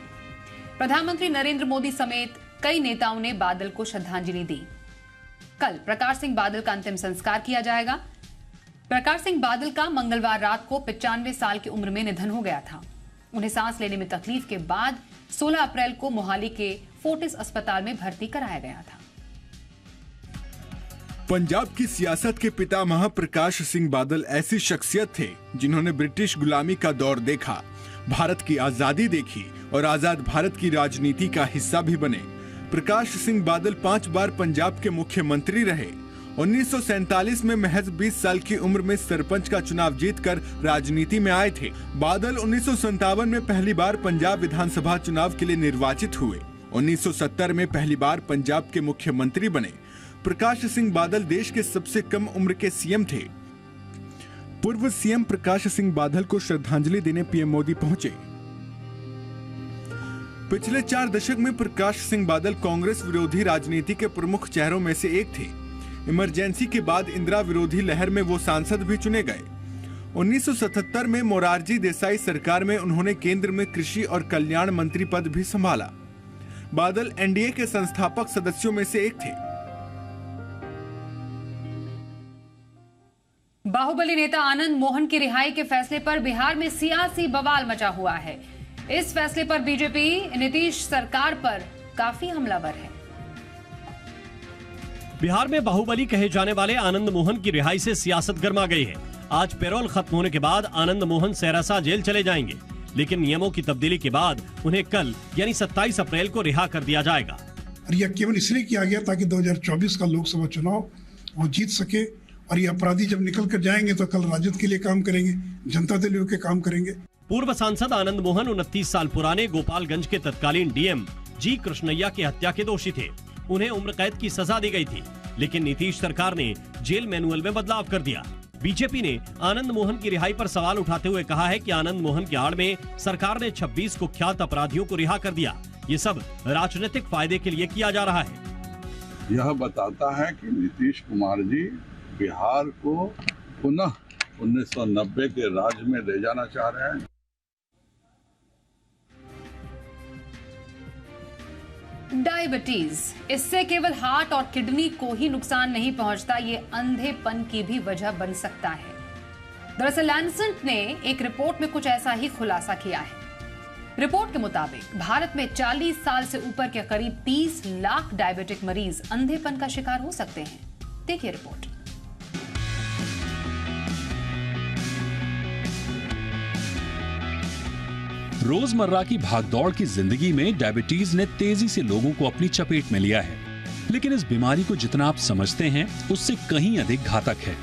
प्रधानमंत्री नरेंद्र मोदी समेत कई नेताओं ने बादल को श्रद्धांजलि दी। कल प्रकाश सिंह बादल का अंतिम संस्कार किया जाएगा। प्रकाश सिंह बादल का मंगलवार रात को 95 साल की उम्र में निधन हो गया था। उन्हें सांस लेने में तकलीफ के बाद 16 अप्रैल को मोहाली के फोर्टिस अस्पताल में भर्ती कराया गया था। पंजाब की सियासत के पितामह प्रकाश सिंह बादल ऐसी शख्सियत थे जिन्होंने ब्रिटिश गुलामी का दौर देखा, भारत की आजादी देखी और आजाद भारत की राजनीति का हिस्सा भी बने। प्रकाश सिंह बादल 5 बार पंजाब के मुख्यमंत्री रहे। 1947 में महज 20 साल की उम्र में सरपंच का चुनाव जीतकर राजनीति में आए थे। बादल 1957 में पहली बार पंजाब विधानसभा चुनाव के लिए निर्वाचित हुए। 1970 में पहली बार पंजाब के मुख्यमंत्री बने। प्रकाश सिंह बादल देश के सबसे कम उम्र के सीएम थे। पूर्व सीएम प्रकाश सिंह बादल को श्रद्धांजलि देने पीएम मोदी पहुंचे। पिछले 4 दशक में प्रकाश सिंह बादल कांग्रेस विरोधी राजनीति के प्रमुख चेहरों में से एक थे। इमरजेंसी के बाद इंदिरा विरोधी लहर में वो सांसद भी चुने गए। 1977 में मोरारजी देसाई सरकार में उन्होंने केंद्र में कृषि और कल्याण मंत्री पद भी संभाला। बादल एनडीए के संस्थापक सदस्यों में से एक थे। बाहुबली नेता आनंद मोहन की रिहाई के फैसले पर बिहार में सियासी बवाल मचा हुआ है। इस फैसले पर बीजेपी नीतीश सरकार पर काफी हमलावर है। बिहार में बाहुबली कहे जाने वाले आनंद मोहन की रिहाई से सियासत गर्मा गई है। आज पैरोल खत्म होने के बाद आनंद मोहन सहरसा जेल चले जाएंगे, लेकिन नियमों की तब्दीली के बाद उन्हें कल यानी 27 अप्रैल को रिहा कर दिया जाएगा। यह केवल इसलिए किया गया ताकि 2024 का लोकसभा चुनाव वो जीत सके और ये अपराधी जब निकल कर जाएंगे तो कल राजद के लिए काम करेंगे, जनता दल के काम करेंगे। पूर्व सांसद आनंद मोहन 29 साल पुराने गोपालगंज के तत्कालीन डीएम जी कृष्णैया की हत्या के दोषी थे। उन्हें उम्र कैद की सजा दी गई थी, लेकिन नीतीश सरकार ने जेल मैनुअल में बदलाव कर दिया। बीजेपी ने आनंद मोहन की रिहाई पर सवाल उठाते हुए कहा है कि आनंद मोहन की आड़ में सरकार ने 26 कुख्यात अपराधियों को रिहा कर दिया। ये सब राजनीतिक फायदे के लिए किया जा रहा है। यह बताता है कि नीतीश कुमार जी बिहार को पुनः 1990 के राज में ले जाना चाह रहे हैं। डायबिटीज, इससे केवल हार्ट और किडनी को ही नुकसान नहीं पहुंचता, ये अंधेपन की भी वजह बन सकता है। दरअसल लैंसेट ने एक रिपोर्ट में कुछ ऐसा ही खुलासा किया है। रिपोर्ट के मुताबिक भारत में 40 साल से ऊपर के करीब 30 लाख डायबिटिक मरीज अंधेपन का शिकार हो सकते हैं। देखिए रिपोर्ट। रोजमर्रा की भागदौड़ की जिंदगी में डायबिटीज ने तेजी से लोगों को अपनी चपेट में लिया है, लेकिन इस बीमारी को जितना आप समझते हैं उससे कहीं अधिक घातक है।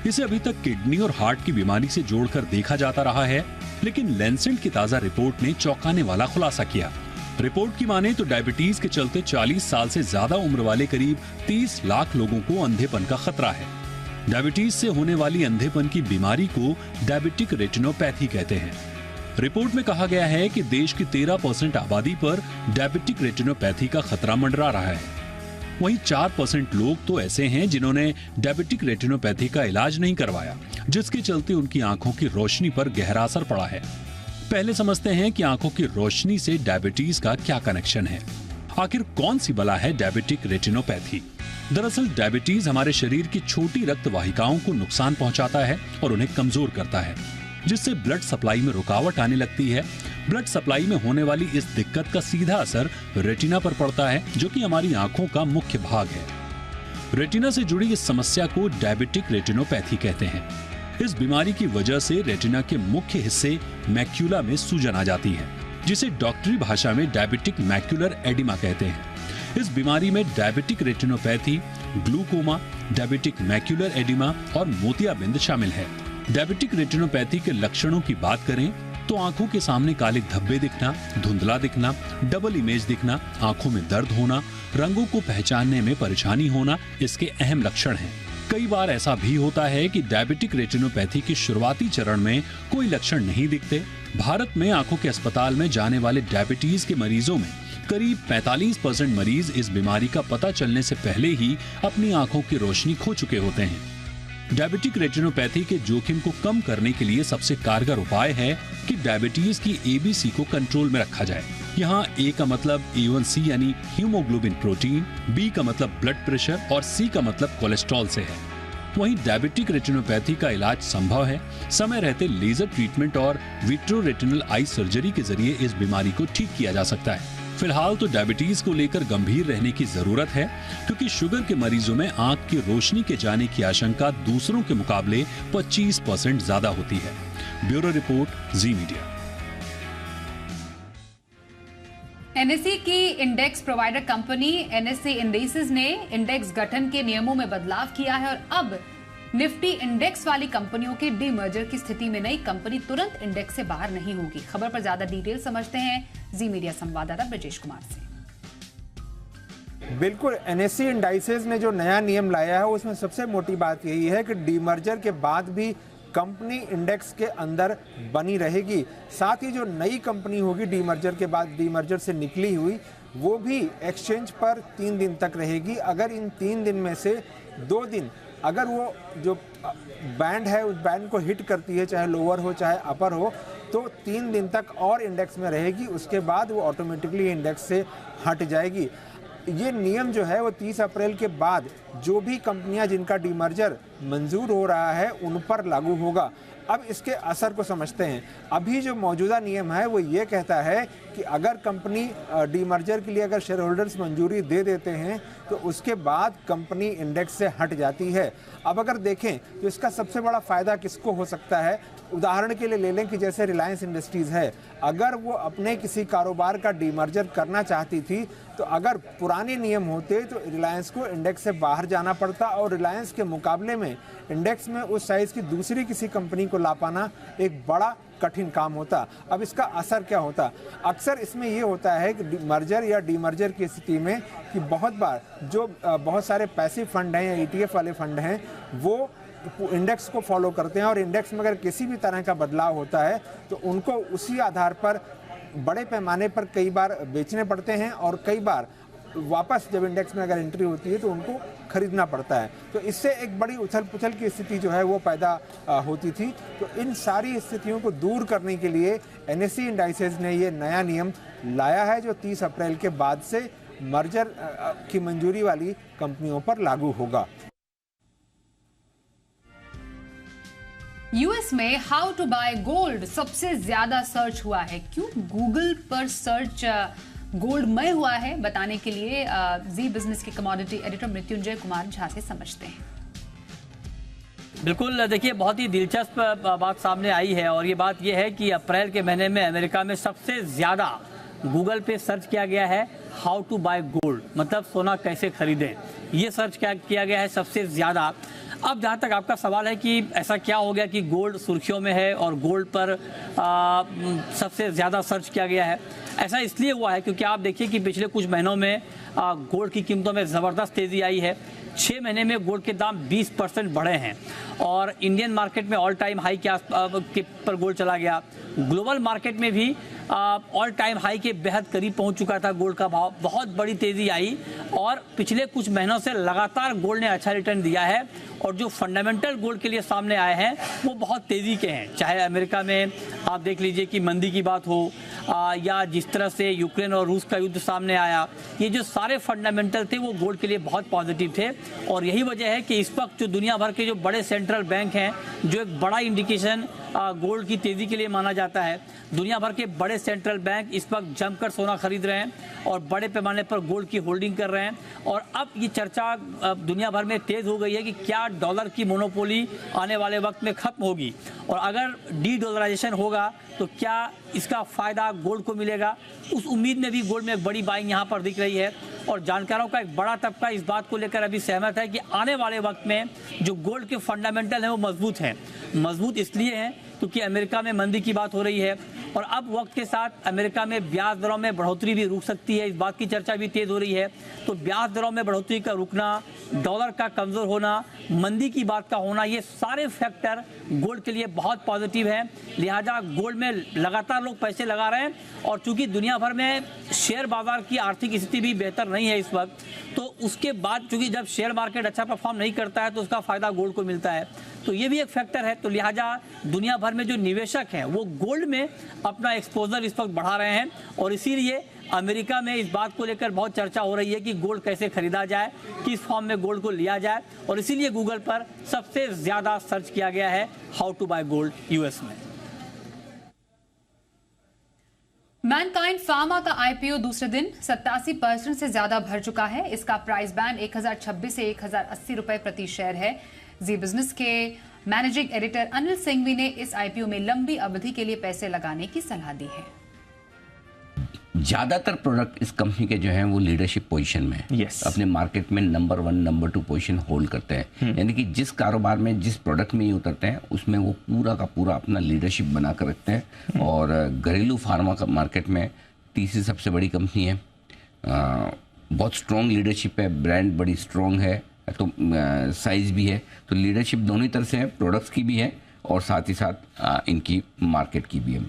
इसे अभी तक किडनी और हार्ट की बीमारी से जोड़कर देखा जाता रहा है, लेकिन लैंसेट की ताजा रिपोर्ट ने चौंकाने वाला खुलासा किया। रिपोर्ट की माने तो डायबिटीज के चलते 40 साल से ज्यादा उम्र वाले करीब 30 लाख लोगों को अंधेपन का खतरा है। डायबिटीज से होने वाली अंधेपन की बीमारी को डायबिटिक रेटिनोपैथी कहते हैं। रिपोर्ट में कहा गया है कि देश की 13% आबादी पर डायबिटिक रेटिनोपैथी का खतरा मंडरा रहा है। वहीं 4% लोग तो ऐसे हैं जिन्होंने डायबिटिक रेटिनोपैथी का इलाज नहीं करवाया, जिसके चलते उनकी आंखों की रोशनी पर गहरा असर पड़ा है। पहले समझते हैं कि आंखों की रोशनी से डायबिटीज का क्या कनेक्शन है। आखिर कौन सी बला है डायबिटिक रेटिनोपैथी? दरअसल डायबिटीज हमारे शरीर की छोटी रक्त वाहिकाओं को नुकसान पहुंचाता है और उन्हें कमजोर करता है, जिससे ब्लड सप्लाई में रुकावट आने लगती है। ब्लड सप्लाई में होने वाली इस दिक्कत का सीधा असर रेटिना पर पड़ता है, जो कि हमारी आंखों का मुख्य भाग है। रेटिना से जुड़ी इस समस्या को डायबिटिक रेटिनोपैथी कहते हैं। इस बीमारी की वजह से रेटिना के मुख्य हिस्से मैक्यूला में सूजन आ जाती है। जिसे डॉक्टरी भाषा में डायबिटिक मैक्युलर एडिमा कहते हैं। इस बीमारी में diabetic retinopathy, glaucoma, diabetic macular oedema और मोतियाबिंद शामिल है। डायबिटिक रेटिनोपैथी के लक्षणों की बात करें तो आंखों के सामने काले धब्बे दिखना, धुंधला दिखना, डबल इमेज दिखना, आंखों में दर्द होना, रंगों को पहचानने में परेशानी होना इसके अहम लक्षण हैं। कई बार ऐसा भी होता है कि डायबिटिक रेटिनोपैथी के शुरुआती चरण में कोई लक्षण नहीं दिखते। भारत में आंखों के अस्पताल में जाने वाले डायबिटीज के मरीजों में करीब 45% मरीज इस बीमारी का पता चलने से पहले ही अपनी आंखों की रोशनी खो चुके होते हैं। डायबिटिक रेटिनोपैथी के जोखिम को कम करने के लिए सबसे कारगर उपाय है कि डायबिटीज की एबीसी को कंट्रोल में रखा जाए। यहाँ ए का मतलब A1C यानी हीमोग्लोबिन प्रोटीन, बी का मतलब ब्लड प्रेशर और सी का मतलब कोलेस्ट्रॉल से है। वहीं डायबिटिक रेटिनोपैथी का इलाज संभव है। समय रहते लेजर ट्रीटमेंट और विट्रोरेटिनल आई सर्जरी के जरिए इस बीमारी को ठीक किया जा सकता है। फिलहाल तो डायबिटीज को लेकर गंभीर रहने की जरूरत है, क्योंकि शुगर के मरीजों में आंख की रोशनी के जाने की आशंका दूसरों के मुकाबले 25% ज्यादा होती है। ब्यूरो रिपोर्ट, जी मीडिया। एनएसई की index provider company NSE indexes ने इंडेक्स गठन के नियमों में बदलाव किया है और अब निफ्टी इंडेक्स वाली कंपनियों के डीमर्जर की स्थिति में नई कंपनी तुरंत इंडेक्स से बाहर नहीं होगी। खबर पर ज्यादा डिटेल समझते हैं जी मीडिया संवाददाता ब्रजेश कुमार से। बिल्कुल, एनएसई इंडाइसेस ने जो नया नियम लाया है उसमें सबसे मोटी बात यही है कि डीमर्जर के बाद भी कंपनी इंडेक्स के अंदर बनी रहेगी। साथ ही जो नई कंपनी होगी डीमर्जर के बाद, डीमर्जर से निकली हुई, वो भी एक्सचेंज पर 3 दिन तक रहेगी। अगर इन 3 दिन में से 2 दिन अगर वो जो बैंड है उस बैंड को हिट करती है, चाहे लोअर हो चाहे अपर हो, तो 3 दिन तक और इंडेक्स में रहेगी। उसके बाद वो ऑटोमेटिकली इंडेक्स से हट जाएगी। ये नियम जो है वो 30 अप्रैल के बाद जो भी कंपनियां जिनका डीमर्जर मंजूर हो रहा है उन पर लागू होगा। अब इसके असर को समझते हैं। अभी जो मौजूदा नियम है वो ये कहता है कि अगर कंपनी डीमर्जर के लिए अगर शेयर होल्डर्स मंजूरी दे देते हैं तो उसके बाद कंपनी इंडेक्स से हट जाती है। अब अगर देखें तो इसका सबसे बड़ा फायदा किसको हो सकता है, उदाहरण के लिए ले लें कि जैसे रिलायंस इंडस्ट्रीज है, अगर वो अपने किसी कारोबार का डीमर्जर करना चाहती थी तो अगर पुराने नियम होते तो रिलायंस को इंडेक्स से बाहर जाना पड़ता और रिलायंस के मुकाबले में इंडेक्स में उस साइज की दूसरी किसी कंपनी को ला पाना एक बड़ा कठिन काम होता। अब इसका असर क्या होता? अक्सर इसमें ये होता है कि मर्जर या डीमर्जर की स्थिति में कि बहुत बार जो बहुत सारे पैसिव फंड हैं या ETF वाले फंड हैं वो इंडेक्स को फॉलो करते हैं और इंडेक्स में अगर किसी भी तरह का बदलाव होता है तो उनको उसी आधार पर बड़े पैमाने पर कई बार बेचने पड़ते हैं और कई बार वापस जब इंडेक्स में अगर एंट्री होती है तो उनको खरीदना पड़ता है। तो इससे एक बड़ी उछल पुछल की स्थिति जो है वो पैदा होती थी। तो इन सारी स्थितियों को दूर करने के लिए एनएसई इंडाइसेस ने ये नया नियम लाया है जो 30 अप्रैल के बाद से मर्जर की मंजूरी वाली कंपनियों पर लागू होगा। यूएस में हाउ टू बाय गोल्ड सबसे ज्यादा सर्च हुआ है। क्यों गूगल पर सर्च गोल्डमय हुआ है, बताने के लिए जी बिजनेस के कमोडिटी एडिटर मृत्युंजय कुमार झा से समझते हैं। बिल्कुल, देखिए बहुत ही दिलचस्प बात सामने आई है और ये बात ये है कि अप्रैल के महीने में अमेरिका में सबसे ज्यादा गूगल पे सर्च किया गया है हाउ टू बाय गोल्ड, मतलब सोना कैसे खरीदें। ये सर्च किया गया है सबसे ज्यादा। अब जहाँ तक आपका सवाल है कि ऐसा क्या हो गया कि गोल्ड सुर्खियों में है और गोल्ड पर सबसे ज़्यादा सर्च किया गया है, ऐसा इसलिए हुआ है क्योंकि आप देखिए कि पिछले कुछ महीनों में गोल्ड की कीमतों में ज़बरदस्त तेज़ी आई है। 6 महीने में गोल्ड के दाम 20% बढ़े हैं और इंडियन मार्केट में ऑल टाइम हाई के पर गोल्ड चला गया। ग्लोबल मार्केट में भी ऑल टाइम हाई के बेहद करीब पहुंच चुका था गोल्ड का भाव। बहुत बड़ी तेज़ी आई और पिछले कुछ महीनों से लगातार गोल्ड ने अच्छा रिटर्न दिया है और जो फंडामेंटल गोल्ड के लिए सामने आए हैं वो बहुत तेज़ी के हैं। चाहे अमेरिका में आप देख लीजिए कि मंदी की बात हो या जिस तरह से यूक्रेन और रूस का युद्ध सामने आया, ये जो सारे फंडामेंटल थे वो गोल्ड के लिए बहुत पॉजिटिव थे। और यही वजह है कि इस वक्त जो दुनिया भर के जो बड़े सेंट्रल बैंक हैं, जो एक बड़ा इंडिकेशन गोल्ड की तेज़ी के लिए माना जाता जाता है। दुनिया भर के बड़े सेंट्रल बैंक इस वक्त जमकर सोना खरीद रहे हैं और बड़े पैमाने पर गोल्ड की होल्डिंग कर रहे हैं। और अब ये चर्चा दुनिया भर में तेज हो गई है कि क्या डॉलर की मोनोपोली आने वाले वक्त में खत्म होगी, और अगर डी डॉलराइजेशन होगा तो क्या इसका फायदा गोल्ड को मिलेगा। उस उम्मीद में भी गोल्ड में एक बड़ी बाइंग यहाँ पर दिख रही है। और जानकारों का एक बड़ा तबका इस बात को लेकर अभी सहमत है कि आने वाले वक्त में जो गोल्ड के फंडामेंटल हैं वो मजबूत हैं। मजबूत इसलिए हैं क्योंकि अमेरिका में मंदी की बात हो रही है, और अब वक्त के साथ अमेरिका में ब्याज दरों में बढ़ोतरी भी रुक सकती है। इस बात की चर्चा भी तेज हो रही है। तो ब्याज दरों में बढ़ोतरी का रुकना, डॉलर का कमजोर होना, मंदी की बात का होना, ये सारे फैक्टर गोल्ड के लिए बहुत पॉजिटिव है। लिहाजा गोल्ड में लगातार लोग पैसे लगा रहे हैं। और चूंकि दुनिया भर में शेयर बाजार की आर्थिक स्थिति भी बेहतर नहीं है इस वक्त, तो उसके बाद चूंकि जब शेयर मार्केट अच्छा परफॉर्म नहीं करता है तो उसका फायदा गोल्ड को मिलता है। तो ये भी एक फैक्टर है। तो लिहाजा दुनिया भर में जो निवेशक हैं वो गोल्ड में अपना एक्सपोजर इस वक्त बढ़ा रहे हैं। और इसीलिए अमेरिका में इस बात को लेकर बहुत चर्चा हो रही है कि गोल्ड कैसे खरीदा जाए, किस फॉर्म में गोल्ड को लिया जाए। और इसीलिए गूगल पर सबसे ज्यादा सर्च किया गया है how to buy gold US में। मैनकाइंड फार्मा का आईपीओ दूसरे दिन 87% से ज्यादा भर चुका है। इसका प्राइस बैंड 1026 से 1080 रुपए प्रति शेयर है। जी बिजनेस के मैनेजिंग एडिटर अनिल सिंघवी ने इस आईपीओ में लंबी अवधि के लिए पैसे लगाने की सलाह दी है। ज्यादातर प्रोडक्ट इस कंपनी के जो हैं वो लीडरशिप पोजीशन में अपने मार्केट में नंबर 1 नंबर 2 पोजीशन होल्ड करते हैं। यानी कि जिस कारोबार में जिस प्रोडक्ट में ये उतरते हैं उसमें वो पूरा का पूरा अपना लीडरशिप बना कर रखते हैं। और घरेलू फार्मा का मार्केट में तीसरी सबसे बड़ी कंपनी है। बहुत स्ट्रॉन्ग लीडरशिप है, ब्रांड बड़ी स्ट्रॉन्ग है, तो साइज भी है। तो लीडरशिप दोनों ही तरह से है, प्रोडक्ट्स की भी है और साथ ही साथ इनकी मार्केट की भी है।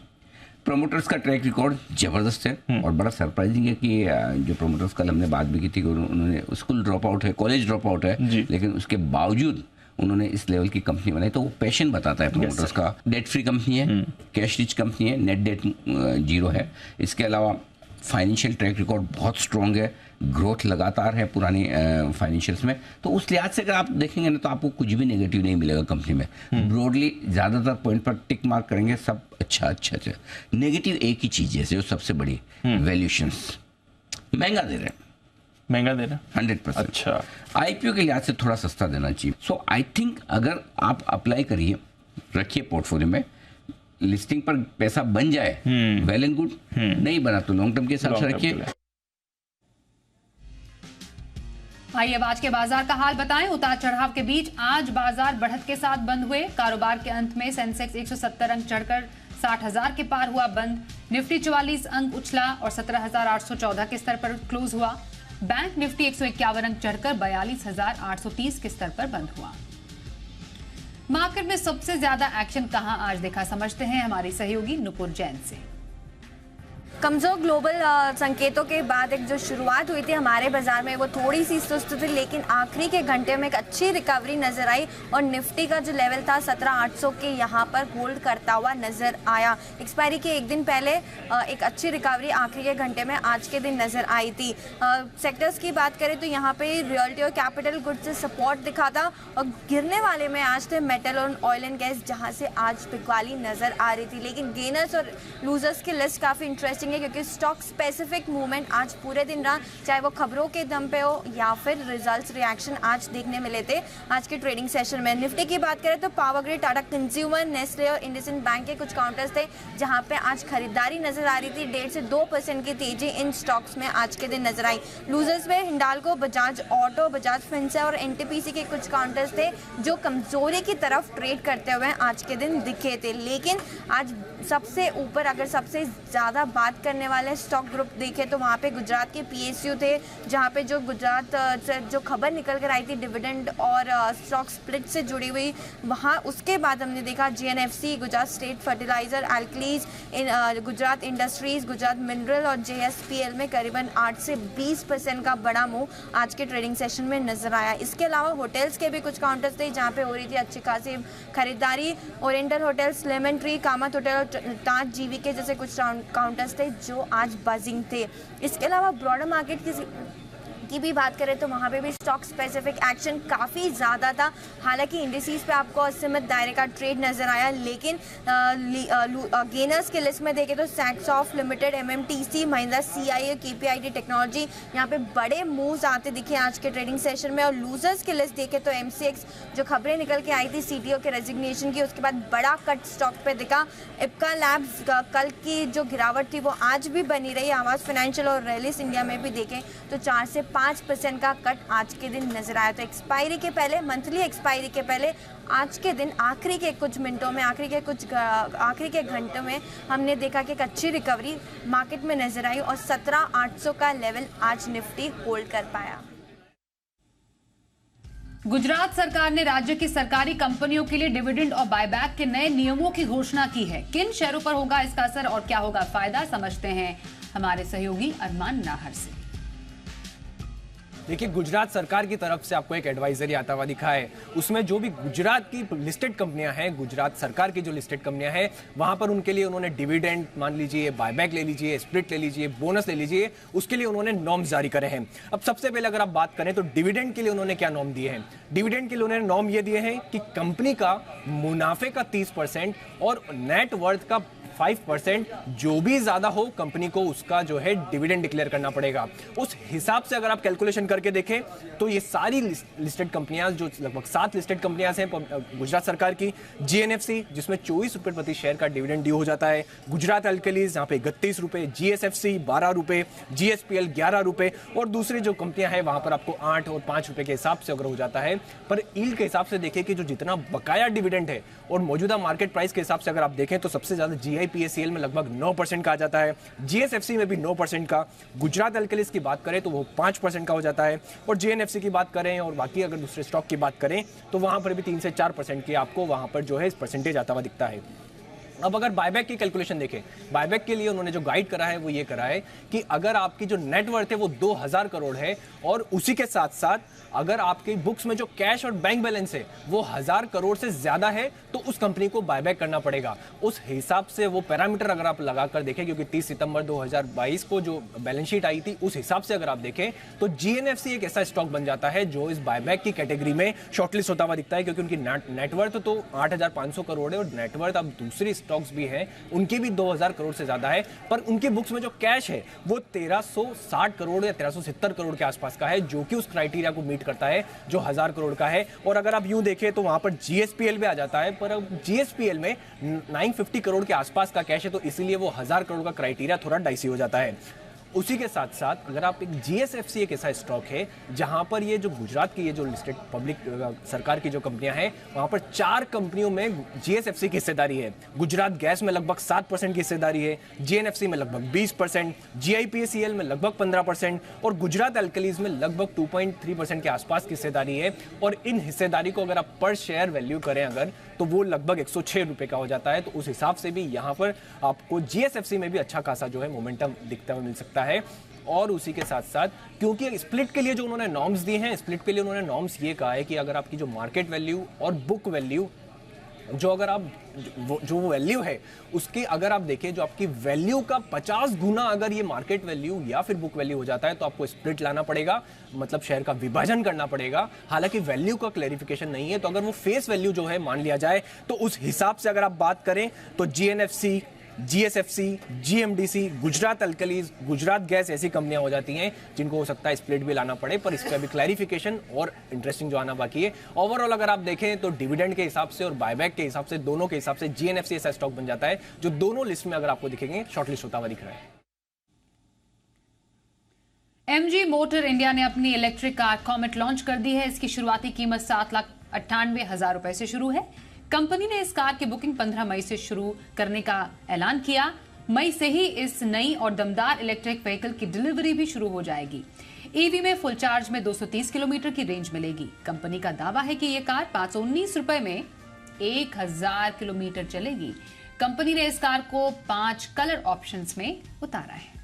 प्रोमोटर्स का ट्रैक रिकॉर्ड जबरदस्त है और बड़ा सरप्राइजिंग है कि जो प्रोमोटर्स कल हमने बात भी की थी कि उन्होंने स्कूल ड्रॉप आउट है, कॉलेज ड्रॉप आउट है, लेकिन उसके बावजूद उन्होंने इस लेवल की कंपनी बनाई। तो वो पैशन बताता है प्रोमोटर्स का। डेट फ्री कंपनी है, कैश रिच कंपनी है, नेट डेट 0 है। इसके अलावा फाइनेंशियल ट्रैक रिकॉर्ड बहुत स्ट्रॉन्ग है, ग्रोथ लगातार है पुरानी फाइनेंशियल्स में। तो उस लिहाज से अगर आप देखेंगे ना तो आपको कुछ भी नेगेटिव नहीं मिलेगा कंपनी में। ब्रॉडली ज़्यादातर पॉइंट पर टिक मार्क करेंगे, सब अच्छा। नेगेटिव एक ही चीज़ है जो सबसे बड़ी, वैल्यूशंस महंगा दे रहे हैं 100%। अच्छा, आईपीओ के लिहाज से थोड़ा सस्ता देना चाहिए। सो आई थिंक अगर आप अप्लाई करिए, रखिए पोर्टफोलियो में, लिस्टिंग पर पैसा बन जाए वेल एंड गुड, नहीं बना तो लॉन्ग टर्म के हिसाब से रखिए। आइए अब आज के बाजार का हाल बताएं। उतार चढ़ाव के बीच आज बाजार बढ़त के साथ बंद हुए। कारोबार के अंत में सेंसेक्स 170 अंक चढ़कर 60,000 के पार हुआ बंद। निफ्टी 44 अंक उछला और 17,814 के स्तर पर क्लोज हुआ। बैंक निफ्टी 151 अंक चढ़कर 42,830 के स्तर पर बंद हुआ। मार्केट में सबसे ज्यादा एक्शन कहां आज देखा, समझते हैं हमारी सहयोगी नुपुर जैन से। कमजोर ग्लोबल संकेतों के बाद एक जो शुरुआत हुई थी हमारे बाजार में वो थोड़ी सी सुस्त थी, लेकिन आखिरी के घंटे में एक अच्छी रिकवरी नजर आई और निफ्टी का जो लेवल था 17,800 के यहाँ पर होल्ड करता हुआ नजर आया। एक्सपायरी के एक दिन पहले एक अच्छी रिकवरी आखिरी के घंटे में आज के दिन नजर आई थी। सेक्टर्स की बात करें तो यहाँ पे रियल्टी और कैपिटल गुड्स से सपोर्ट दिखा था और गिरने वाले में आज थे मेटल और ऑयल एंड गैस, जहाँ से आज बिकवाली नजर आ रही थी। लेकिन गेनर्स और लूजर्स की लिस्ट काफी इंटरेस्टिंग है क्योंकि स्टॉक स्पेसिफिक मूवमेंट आज पूरे दिन रहा, चाहे वो खबरों के दम पे हो या फिर रिजल्ट्स रिएक्शन आज देखने मिले थे आज के ट्रेडिंग सेशन में। निफ्टी की बात करें तो power grid, Tata consumer, Nestle और इंडसइंड बैंक के कुछ काउंटर्स थे जहां पे आज खरीदारी नजर आ रही थी। 1.5 से 2% की तेजी इन स्टॉक्स में आज के दिन नजर आई। लूजर्स में हिंडाल्को, बजाज ऑटो, बजाज फिंसर्व और एनटीपीसी के कुछ काउंटर्स थे जो कमजोरी की तरफ ट्रेड करते हुए आज के दिन दिखे थे। लेकिन आज सबसे ऊपर अगर सबसे ज्यादा बात करने वाले स्टॉक ग्रुप देखे तो वहाँ पे गुजरात के पीएसयू थे, जहाँ पे जो गुजरात से जो खबर निकल कर आई थी डिविडेंड और स्टॉक स्प्लिट से जुड़ी हुई, वहाँ उसके बाद हमने देखा GNFC, Gujarat state fertilizer, alkalies, Gujarat industries, Gujarat mineral और जेएसपीएल में करीबन 8 से 20% का बड़ा मूव आज के ट्रेडिंग सेशन में नजर आया। इसके अलावा होटल्स के भी कुछ काउंटर्स थे जहाँ पे हो रही थी अच्छी खासी खरीदारी। Oriental hotels, lemon tree, Kamat hotel और ताज जीवी के जैसे कुछ काउंटर्स थे जो आज बजिंग थे। इसके अलावा ब्रॉडर मार्केट की की भी बात करें तो वहाँ पे भी स्टॉक स्पेसिफिक एक्शन काफ़ी ज़्यादा था। हालांकि इंडिसेस पे आपको असीमित दायरे का ट्रेड नज़र आया, लेकिन गेनर्स के लिस्ट में देखें तो Saksoft limited, MMTC, Mahindra CIL, KPIT technology, यहाँ पे बड़े मूव्स आते दिखे आज के ट्रेडिंग सेशन में। और लूजर्स की लिस्ट देखें तो MCX, जो खबरें निकल के आई थी CTO के रेजिग्नेशन की, उसके बाद बड़ा कट स्टॉक पे दिखा। इप्का लैब्स कल की जो गिरावट थी वो आज भी बनी रही। आवास फाइनेंशियल और रैलिस इंडिया में भी देखें तो 4 से 5% का कट आज के दिन नजर आया। तो एक्सपायरी के पहले, मंथली एक्सपायरी के पहले आज के दिन आखिरी के कुछ मिनटों में, आखिरी के घंटों में हमने देखा कि एक अच्छी रिकवरी मार्केट में नजर आई और 17,800 का लेवल आज निफ्टी होल्ड कर पाया। गुजरात सरकार ने राज्य की सरकारी कंपनियों के लिए डिविडेंड और बायबैक के नए नियमों की घोषणा की है। किन शेयरों पर होगा इसका असर और क्या होगा फायदा, समझते हैं हमारे सहयोगी अरमान नाहर से। देखिए, गुजरात सरकार की तरफ से आपको एक एडवाइजरी आता हुआ दिखा है। उसमें जो भी गुजरात की लिस्टेड कंपनियां हैं, गुजरात सरकार की जो लिस्टेड कंपनियां हैं, वहां पर उनके लिए उन्होंने डिविडेंड मान लीजिए, बायबैक ले लीजिए, स्प्लिट ले लीजिए, बोनस ले लीजिए, उसके लिए उन्होंने नॉर्म्स जारी करे हैं। अब सबसे पहले अगर आप बात करें तो डिविडेंड के लिए उन्होंने क्या नॉर्म दिए हैं? डिविडेंड के लिए उन्होंने नॉर्म ये दिए हैं कि कंपनी का मुनाफे का 30% और नेट वर्थ का 5% जो भी ज्यादा हो कंपनी को उसका जो है डिविडेंड डिक्लेयर करना पड़ेगा। उस हिसाब से अगर आप कैलकुलेशन करके देखें तो ये सारी लिस्टेड कंपनियां, जो लगभग 7 लिस्टेड कंपनियां हैं गुजरात सरकार की, GNFC जिसमें 24 रुपए प्रति शेयर का डिविडेंड ड्यू हो जाता है, गुजरात अल्कलीज यहाँ पे 31 रुपए, GSFC 12 रुपए, GSPL 11 रुपए और दूसरी जो कंपनियां हैं वहां पर आपको 8 और 5 रुपए के हिसाब से अगर हो जाता है। पर ईल्ड के हिसाब से देखें कि जो जितना बकाया डिविडेंड है और मौजूदा मार्केट प्राइस के हिसाब से अगर आप देखें तो सबसे ज्यादा GIPACL में लगभग 9% का आ जाता है, GSFC में भी 9% का, गुजरात अल्कलीज की बात करें तो वो 5% का हो जाता है और GNFC की बात करें और बाकी अगर दूसरे स्टॉक की बात करें तो वहां पर भी 3 से 4% की आपको वहां पर जो है परसेंटेज आता हुआ दिखता है। अब अगर बायबैक की कैलकुलेशन देखें, बायबैक के लिए उन्होंने जो गाइड करा है वो ये करा है कि अगर आपकी जो नेटवर्थ है वो 2000 करोड़ है और उसी के साथ साथ अगर आपके बुक्स में जो कैश और बैंक बैलेंस है वो 1000 करोड़ से ज्यादा है तो उस कंपनी को बायबैक करना पड़ेगा। उस हिसाब से वो पैरामीटर अगर आप लगाकर देखें, क्योंकि 30 सितंबर 2022 को जो बैलेंस शीट आई थी उस हिसाब से अगर आप देखें तो GNFC एक ऐसा स्टॉक बन जाता है जो इस बायबैक की कैटेगरी में शॉर्टलिस्ट होता हुआ दिखता है, क्योंकि उनकी नेटवर्थ तो 8500 करोड़ है और नेटवर्थ अब दूसरी स्टॉक्स भी हैं उनकी भी 2000 करोड़ से ज्यादा है, पर उनके बुक्स में जो कैश है वो 1360 करोड़ या 1370 करोड़ के आसपास का है, जो कि उस क्राइटेरिया को मीट करता है जो 1000 करोड़ का है। और अगर आप यूं देखें तो वहां पर GSPL भी आ जाता है, पर अब GSPL में 950 करोड़ के आसपास का कैश है तो इसीलिए वो 1000 करोड़ का क्राइटेरिया थोड़ा डाइसी हो जाता है। उसी के साथ साथ अगर आप एक GSFC एक ऐसा स्टॉक है जहां पर ये जो गुजरात की ये जो लिस्टेड पब्लिक सरकार की जो कंपनियां हैं वहां पर 4 कंपनियों में GSFC की हिस्सेदारी है। गुजरात गैस में लगभग 7% की हिस्सेदारी है, GNFC में लगभग 20%, GIPACL में लगभग 15% और गुजरात अल्कलीज में लगभग 2.3% के आसपास की हिस्सेदारी है। और इन हिस्सेदारी को अगर आप पर शेयर वैल्यू करें अगर तो वो लगभग 106 रुपए का हो जाता है। तो उस हिसाब से भी यहाँ पर आपको GSFC में भी अच्छा खासा जो है मोमेंटम दिखता हुआ मिल सकता है। और उसी के साथ साथ क्योंकि स्प्लिट के लिए जो उन्होंने नॉर्म्स दिए हैं, स्प्लिट के लिए उन्होंने नॉर्म्स ये कहा है कि अगर आपकी जो मार्केट वैल्यू और बुक वैल्यू जो अगर आप जो वैल्यू है उसकी अगर आप देखें जो आपकी वैल्यू का 50 गुना अगर ये मार्केट वैल्यू या फिर बुक वैल्यू हो जाता है तो आपको स्प्लिट लाना पड़ेगा, मतलब शेयर का विभाजन करना पड़ेगा। हालांकि वैल्यू का क्लैरिफिकेशन नहीं है, तो अगर वो फेस वैल्यू जो है मान लिया जाए तो उस हिसाब से अगर आप बात करें तो GNFC, GSFC, GMDC, Gujarat alkalis, Gujarat gas ऐसी कंपनियां हो जाती हैं जिनको हो सकता है स्प्लिट भी लाना पड़े, पर इस पर भी क्लैरिफिकेशन और इंटरेस्टिंग जो आना बाकी है। ओवरऑल अगर आप देखें तो डिविडेंड के हिसाब से और बायबैक के हिसाब से, दोनों के हिसाब से GNFC ऐसा स्टॉक बन जाता है जो दोनों लिस्ट में अगर आपको दिखेंगे शॉर्टलिस्ट होता हुआ दिख रहा है। MG मोटर इंडिया ने अपनी इलेक्ट्रिक कार कॉमेट लॉन्च कर दी है। इसकी शुरुआती कीमत 7,98,000 रुपए से शुरू है। कंपनी ने इस कार की बुकिंग 15 मई से शुरू करने का ऐलान किया। मई से ही इस नई और दमदार इलेक्ट्रिक व्हीकल की डिलीवरी भी शुरू हो जाएगी। ईवी में फुल चार्ज में 230 किलोमीटर की रेंज मिलेगी। कंपनी का दावा है कि यह कार 519 रुपए में 1000 किलोमीटर चलेगी। कंपनी ने इस कार को 5 कलर ऑप्शंस में उतारा है।